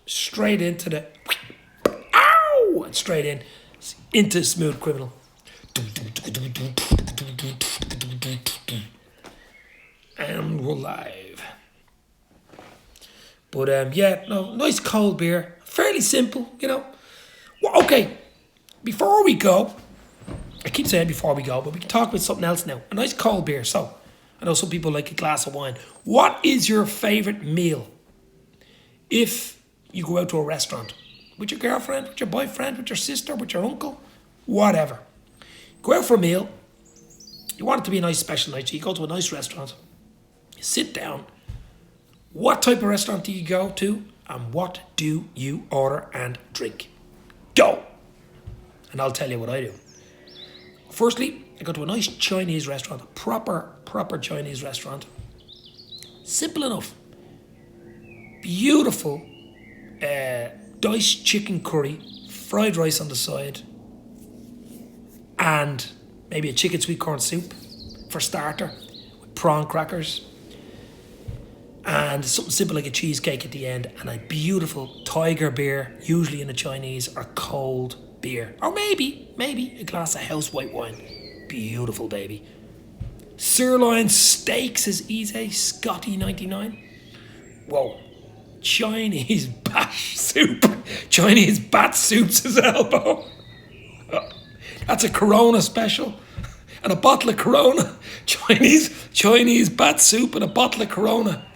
Straight into the... Ow! And straight into Smooth Criminal. And we're live. But yeah, no, nice cold beer. Fairly simple, you know. Well, okay, before we go, I keep saying before we go, but we can talk about something else now. A nice cold beer. So, I know some people like a glass of wine. What is your favourite meal if you go out to a restaurant? With your girlfriend, with your boyfriend, with your sister, with your uncle, whatever. Go out for a meal. You want it to be a nice special night. So you go to a nice restaurant. You sit down. What type of restaurant do you go to? And what do you order and drink? Go! And I'll tell you what I do. Firstly, I go to a nice Chinese restaurant. A proper Chinese restaurant. Simple enough. Beautiful diced chicken curry. Fried rice on the side. And maybe a chicken sweet corn soup for starter. With prawn crackers. And something simple like a cheesecake at the end. And a beautiful tiger beer. Usually in a Chinese or cold beer. Or maybe a glass of house white wine. Beautiful, baby. Sirloin steaks is easy. Scotty 99. Whoa. Chinese bash soup. Chinese bat soups is elbow. That's a Corona special. And a bottle of Corona. Chinese bat soup and a bottle of Corona.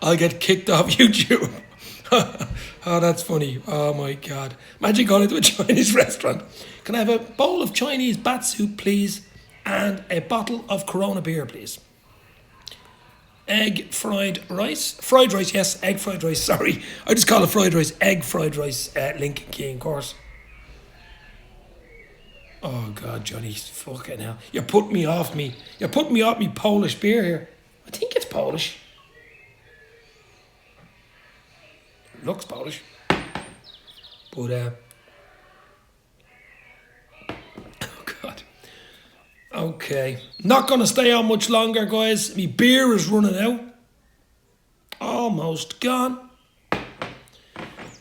I'll get kicked off YouTube. Oh, that's funny. Oh my God. Imagine going into a Chinese restaurant. Can I have a bowl of Chinese bat soup, please? And a bottle of Corona beer, please. Egg fried rice. Fried rice, yes. Egg fried rice, sorry. I just call it fried rice. Egg fried rice, Lincoln King, of course. Oh God, Johnny, fucking hell. You're putting me off me. You're putting me off me Polish beer here. I think it's Polish. Looks Polish. But, oh God. Okay. Not going to stay on much longer, guys. Me beer is running out. Almost gone.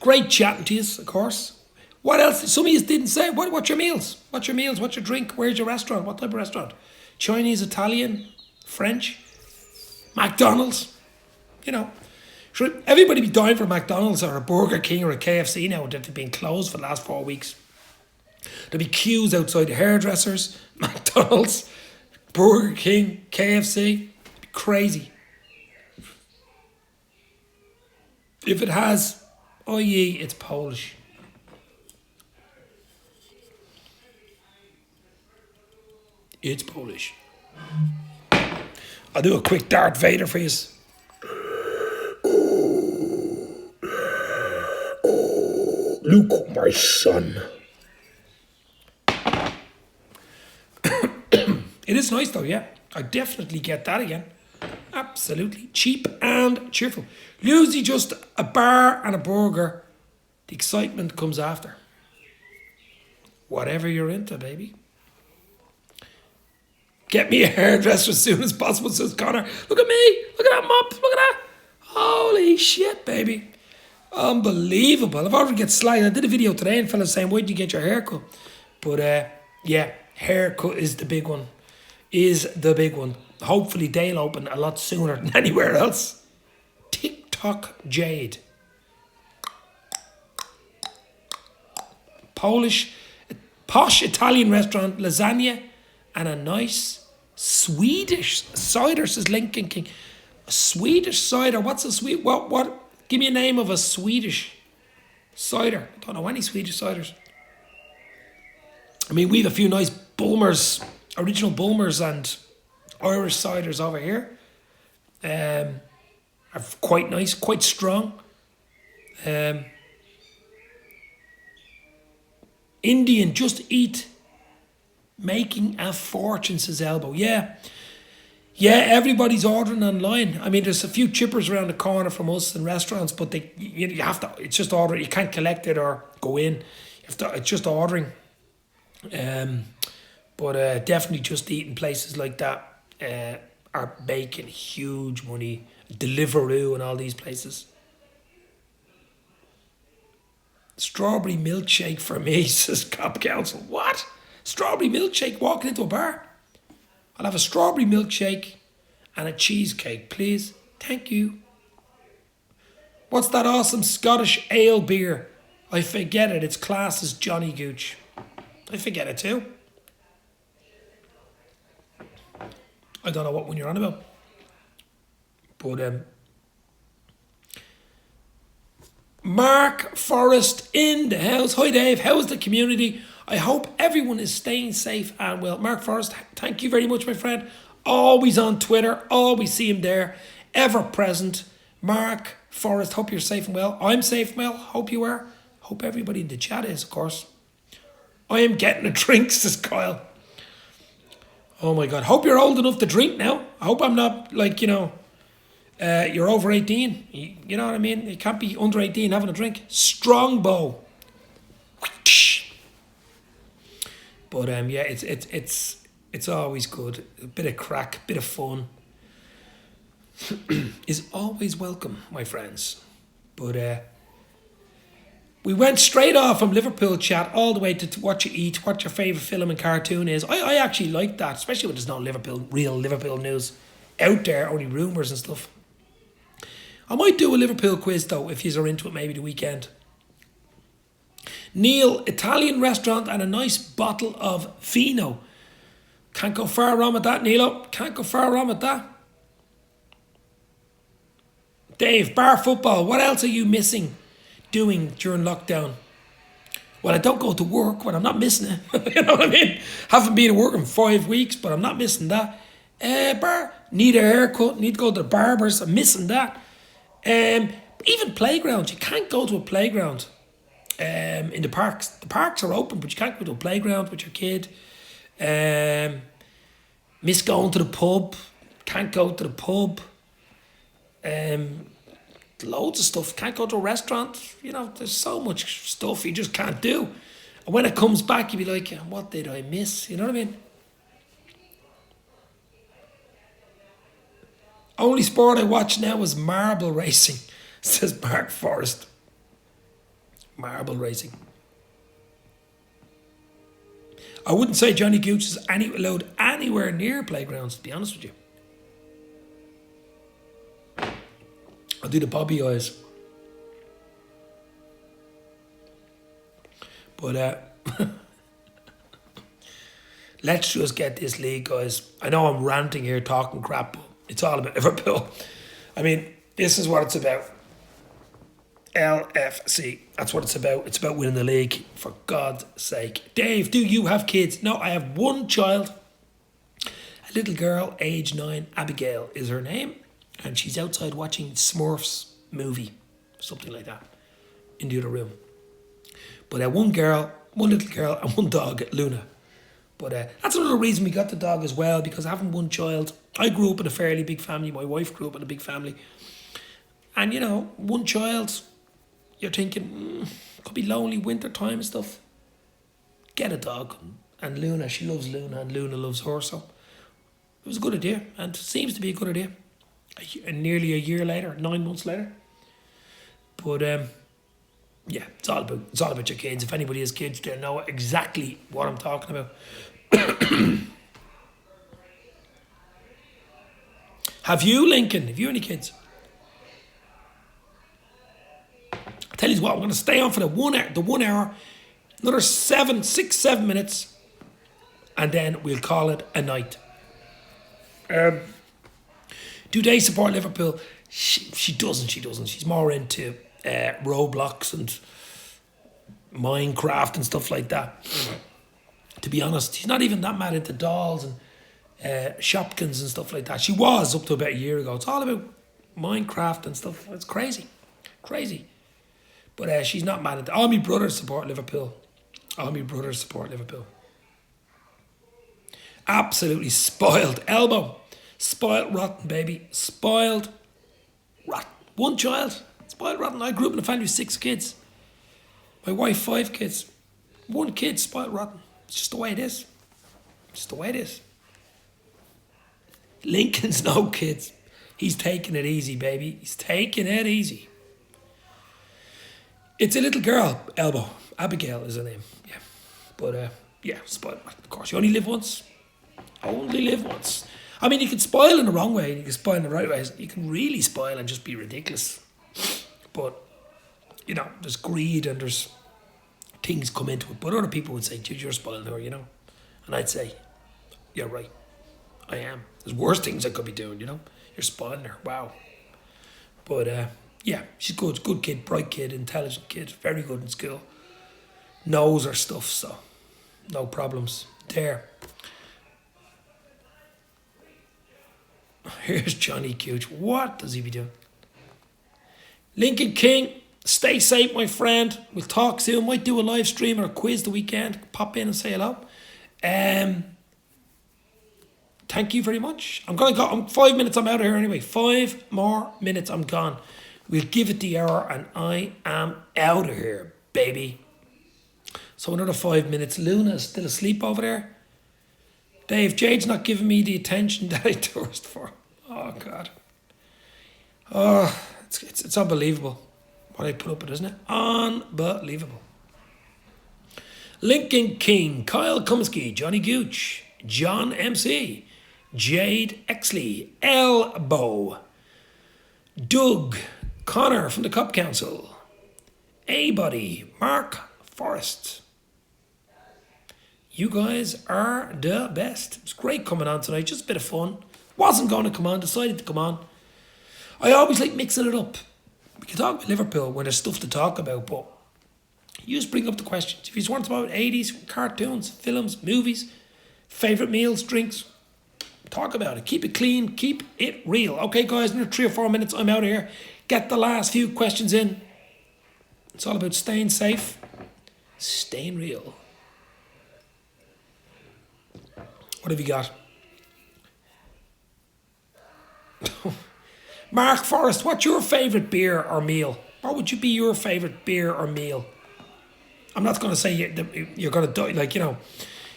Great chatting to you, of course. What else? Some of you didn't say. What's your meals? What's your meals? What's your drink? Where's your restaurant? What type of restaurant? Chinese, Italian, French, McDonald's. You know. Should everybody be dying for McDonald's or a Burger King or a KFC now that they've been closed for the last 4 weeks? There'll be queues outside the hairdressers, McDonald's, Burger King, KFC. It'd be crazy. If it has, oh yeah, it's Polish. It's Polish. I'll do a quick Darth Vader for you. Luke, my son. It is nice though, yeah. I definitely get that again. Absolutely. Cheap and cheerful. Usually just a bar and a burger. The excitement comes after. Whatever you're into, baby. Get me a hairdresser as soon as possible, says Connor. Look at me. Look at that mop. Look at that. Holy shit, baby. Unbelievable. I've already get slagged. I did a video today and fellas saying, where'd you get your haircut? But yeah, haircut is the big one. Hopefully they'll open a lot sooner than anywhere else. TikTok Jade. Posh Italian restaurant, lasagna, and a nice Swedish cider, says Lincoln King. A Swedish cider. What's a sweet? What? Give me a name of a Swedish Cider. I don't know any Swedish ciders. I mean, we have a few nice Bulmers, original Bulmers and Irish ciders over here. Are quite nice, quite strong. Um, Indian, just eat. Making a fortune, says Elbow. Yeah. Yeah, everybody's ordering online. I mean, there's a few chippers around the corner from us in restaurants, but you have to. It's just order. You can't collect it or go in. You have to. It's just ordering. But definitely, just eating places like that are making huge money. Deliveroo and all these places. Strawberry milkshake for me, says Cop Council. What? Strawberry milkshake walking into a bar? I'll have a strawberry milkshake and a cheesecake, please. Thank you. What's that awesome Scottish ale beer? I forget it. It's classed as Johnny Gooch. I forget it too. I don't know what one you're on about. But Mark Forrest in the house. Hi Dave, how's the community? I hope everyone is staying safe and well. Mark Forrest, thank you very much, my friend. Always on Twitter, always see him there, ever present. Mark Forrest, hope you're safe and well. I'm safe and well, hope you are. Hope everybody in the chat is, of course. I am getting a drink, says Kyle. Oh my God, hope you're old enough to drink now. I hope I'm not like, you're over 18. You know what I mean? You can't be under 18 having a drink. Strongbow. But yeah, it's always good. A bit of crack, bit of fun is always welcome, my friends. But we went straight off from Liverpool chat all the way to what you eat, what your favourite film and cartoon is. I actually like that, especially when there's no real Liverpool news out there, only rumours and stuff. I might do a Liverpool quiz though, if yous are into it, maybe the weekend. Neil, Italian restaurant and a nice bottle of vino. Can't go far wrong with that, Neilo. Can't go far wrong with that. Dave, bar football. What else are you missing doing during lockdown? Well, I don't go to work, but I'm not missing it. You know what I mean? Haven't been to work in 5 weeks, but I'm not missing that. Bar, need a haircut, need to go to the barbers. I'm missing that. Even playgrounds. You can't go to a playground. In the parks. The parks are open, but you can't go to a playground with your kid. Miss going to the pub. Can't go to the pub. Loads of stuff. Can't go to a restaurant. There's so much stuff you just can't do. And when it comes back, you'll be like, what did I miss? You know what I mean? Only sport I watch now is marble racing, says Mark Forrest. Marble racing. I wouldn't say Johnny Gooch is allowed anywhere near playgrounds, to be honest with you. I'll do the Bobby eyes. But let's just get this league, guys. I know I'm ranting here, talking crap, but it's all about Liverpool. I mean, this is what it's about. LFC. That's what it's about. It's about winning the league, for God's sake. Dave, do you have kids? No, I have one child. A little girl, age 9. Abigail is her name. And she's outside watching Smurfs movie. Something like that. In the other room. But one little girl and one dog, Luna. But that's another reason we got the dog as well, because having one child, I grew up in a fairly big family. My wife grew up in a big family. And, one child, you're thinking, could be lonely winter time and stuff. Get a dog. And Luna, she loves Luna and Luna loves her. So it was a good idea. And it seems to be a good idea. Nearly a year later, 9 months later. But yeah, it's all about your kids. If anybody has kids, they'll know exactly what I'm talking about. Have you, Lincoln? Have you any kids? I tell you what, I'm going to stay on for the 1 hour. The 1 hour, another 6, 7 minutes, and then we'll call it a night. Do they support Liverpool? She doesn't. She's more into Roblox and Minecraft and stuff like that. To be honest, she's not even that mad into dolls and Shopkins and stuff like that. She was up to about a year ago. It's all about Minecraft and stuff. It's crazy. Crazy. But she's not mad at that. All my brothers support Liverpool. All my brothers support Liverpool. Absolutely spoiled. Elbow. Spoiled rotten, baby. Spoiled rotten. One child. Spoiled rotten. I grew up in a family with 6 kids. My wife, 5 kids. 1 kid, spoiled rotten. It's just the way it is. Just the way it is. Lincoln's no kids. He's taking it easy, baby. He's taking it easy. It's a little girl, Elbow. Abigail is her name. Yeah. But, yeah, spoiled. Of course, you only live once. Only live once. I mean, you can spoil in the wrong way. You can spoil in the right way. You can really spoil and just be ridiculous. But, you know, there's greed and there's things come into it. But other people would say, dude, you're spoiling her, you know. And I'd say, you're right. I am. There's worse things I could be doing, you know. You're spoiling her. Wow. But, yeah, she's good. Good kid, bright kid, intelligent kid. Very good in school. Knows her stuff, so no problems there. Here's Johnny Cooch. What does he be doing? Lincoln King, stay safe, my friend. We'll talk soon. Might do a live stream or a quiz the weekend. Pop in and say hello. Thank you very much. I'm 5 minutes, I'm out of here anyway. 5 more minutes, I'm gone. We'll give it the hour and I am out of here, baby. So another 5 minutes. Luna's still asleep over there. Dave, Jade's not giving me the attention that I thirst for. Oh, God. Oh, it's unbelievable what I put up with, isn't it? Unbelievable. Lincoln King, Kyle Kumsky, Johnny Gooch, John MC, Jade Exley, Elbow, Doug, Connor from the Cup Council, A-Buddy, Mark Forrest. You guys are the best. It's great coming on tonight, just a bit of fun. Wasn't going to come on, decided to come on. I always like mixing it up. We can talk about Liverpool when there's stuff to talk about, but you just bring up the questions. If you want about 80s, cartoons, films, movies, favourite meals, drinks, talk about it. Keep it clean, keep it real. Okay, guys, in 3 or 4 minutes, I'm out of here. Get the last few questions in. It's all about staying safe, staying real. What have you got? Mark Forrest, what's your favourite beer or meal? What would you be your favourite beer or meal? I'm not going to say you're going to die, like, you know,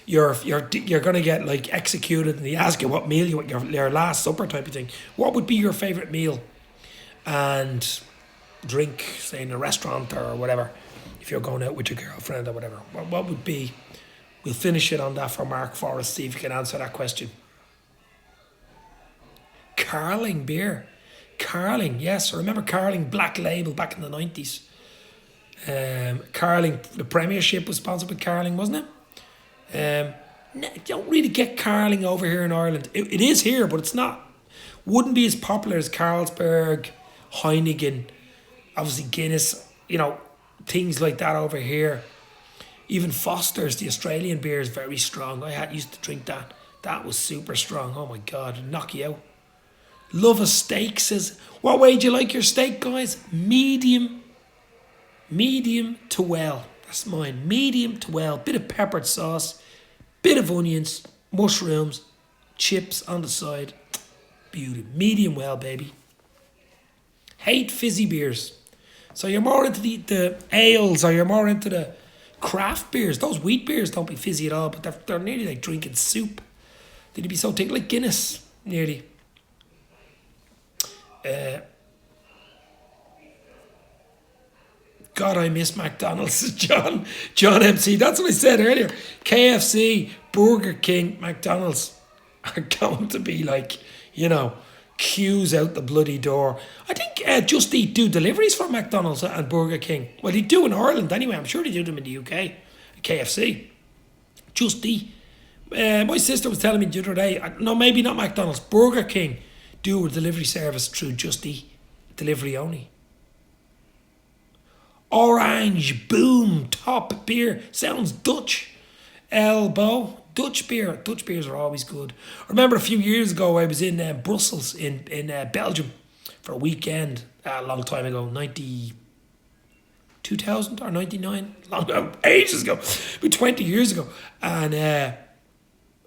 you're going to get, like, executed and they ask you what meal you want, your last supper type of thing. What would be your favourite meal and drink, say, in a restaurant or whatever, if you're going out with your girlfriend or whatever? What would be... We'll finish it on that for Mark Forrest, see if you can answer that question. Carling beer. Carling, yes. I remember Carling Black Label back in the 90s. Carling, the Premiership was sponsored by Carling, wasn't it? You don't really get Carling over here in Ireland. It is here, but it's not. Wouldn't be as popular as Carlsberg, Heineken, obviously Guinness, you know, things like that over here. Even Foster's, the Australian beer, is very strong. I used to drink that. That was super strong. Oh my God, it'd knock you out. Love a steak says, what way do you like your steak, guys? Medium to well. That's mine. Medium to well. Bit of peppered sauce, bit of onions, mushrooms, chips on the side. Beauty. Medium well, baby. Hate fizzy beers. So you're more into the ales, or you're more into the craft beers. Those wheat beers don't be fizzy at all, but they're nearly like drinking soup. They'd be so thick, like Guinness, nearly. God, I miss McDonald's. John MC. That's what I said earlier. KFC, Burger King, McDonald's are going to be like, you know, queues out the bloody door. I think Just Eat do deliveries for McDonald's and Burger King. Well, they do in Ireland anyway. I'm sure they do them in the UK. KFC. Just Eat. My sister was telling me the other day, no, maybe not McDonald's, Burger King do a delivery service through Just Eat. Delivery only. Orange Boom Top Beer. Sounds Dutch. Elbow. Dutch beer. Dutch beers are always good. I remember a few years ago I was in Brussels in Belgium for a weekend a long time ago, 2000 or 99, ages ago, about 20 years ago. And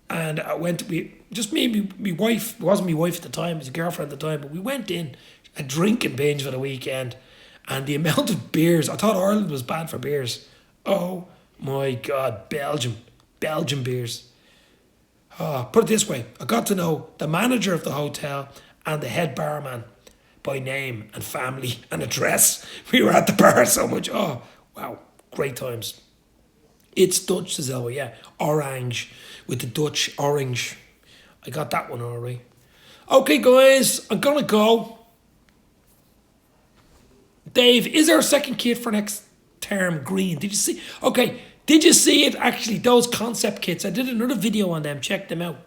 I went, just me and my wife, it wasn't my wife at the time, it was a girlfriend at the time, but we went in a drinking binge for the weekend. And the amount of beers, I thought Ireland was bad for beers. Oh my God, Belgian beers. Oh, put it this way, I got to know the manager of the hotel and the head barman by name and family and address. We were at the bar so much. Oh, wow, great times. It's Dutch, says Elbow, yeah. Orange, with the Dutch orange. I got that one all right. Okay, guys, I'm going to go. Dave, is there a second kit for next term green? Did you see? Okay, did you see it? Actually, those concept kits. I did another video on them. Check them out.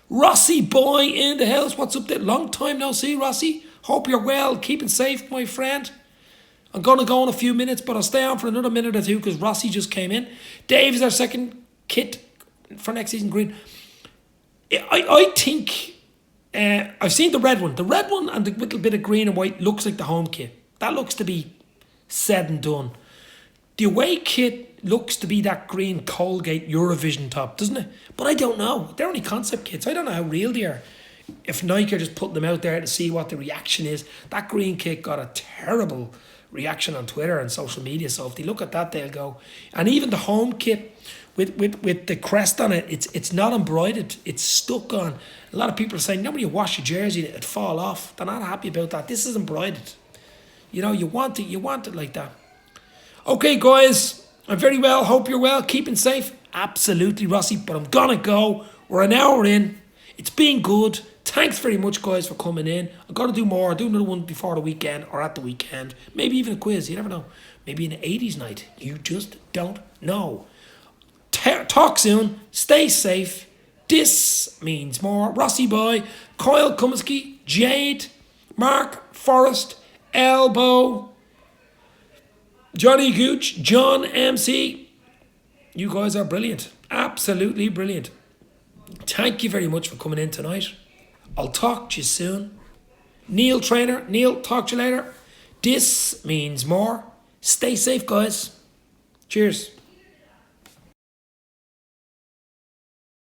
Rossi boy in the house. What's up there? Long time no see, Rossi. Hope you're well. Keeping safe, my friend. I'm going to go in a few minutes, but I'll stay on for another minute or two because Rossi just came in. Dave, is our second kit for next season green? I think I've seen the red one. The red one and the little bit of green and white looks like the home kit. That looks to be said and done. The away kit looks to be that green Colgate Eurovision top, doesn't it? But I don't know. They're only concept kits. I don't know how real they are. If Nike are just putting them out there to see what the reaction is. That green kit got a terrible reaction on Twitter and social media. So if they look at that, they'll go. And even the home kit with the crest on it, it's not embroidered. It's stuck on. A lot of people are saying, nobody wash your jersey, it'd fall off. They're not happy about that. This is embroidered. You know, you want it like that. Okay, guys, I'm very well. Hope you're well. Keeping safe. Absolutely, Rossi. But I'm going to go. We're an hour in. It's been good. Thanks very much, guys, for coming in. I've got to do more. I'll do another one before the weekend or at the weekend. Maybe even a quiz. You never know. Maybe an 80s night. You just don't know. Talk soon. Stay safe. This means more. Rossi Boy, Kyle Kuminski, Jade, Mark, Forrest, Elbow, Johnny Gooch, John MC. You guys are brilliant. Absolutely brilliant. Thank you very much for coming in tonight. I'll talk to you soon. Neil Trainer, Neil, talk to you later. This means more. Stay safe, guys. Cheers.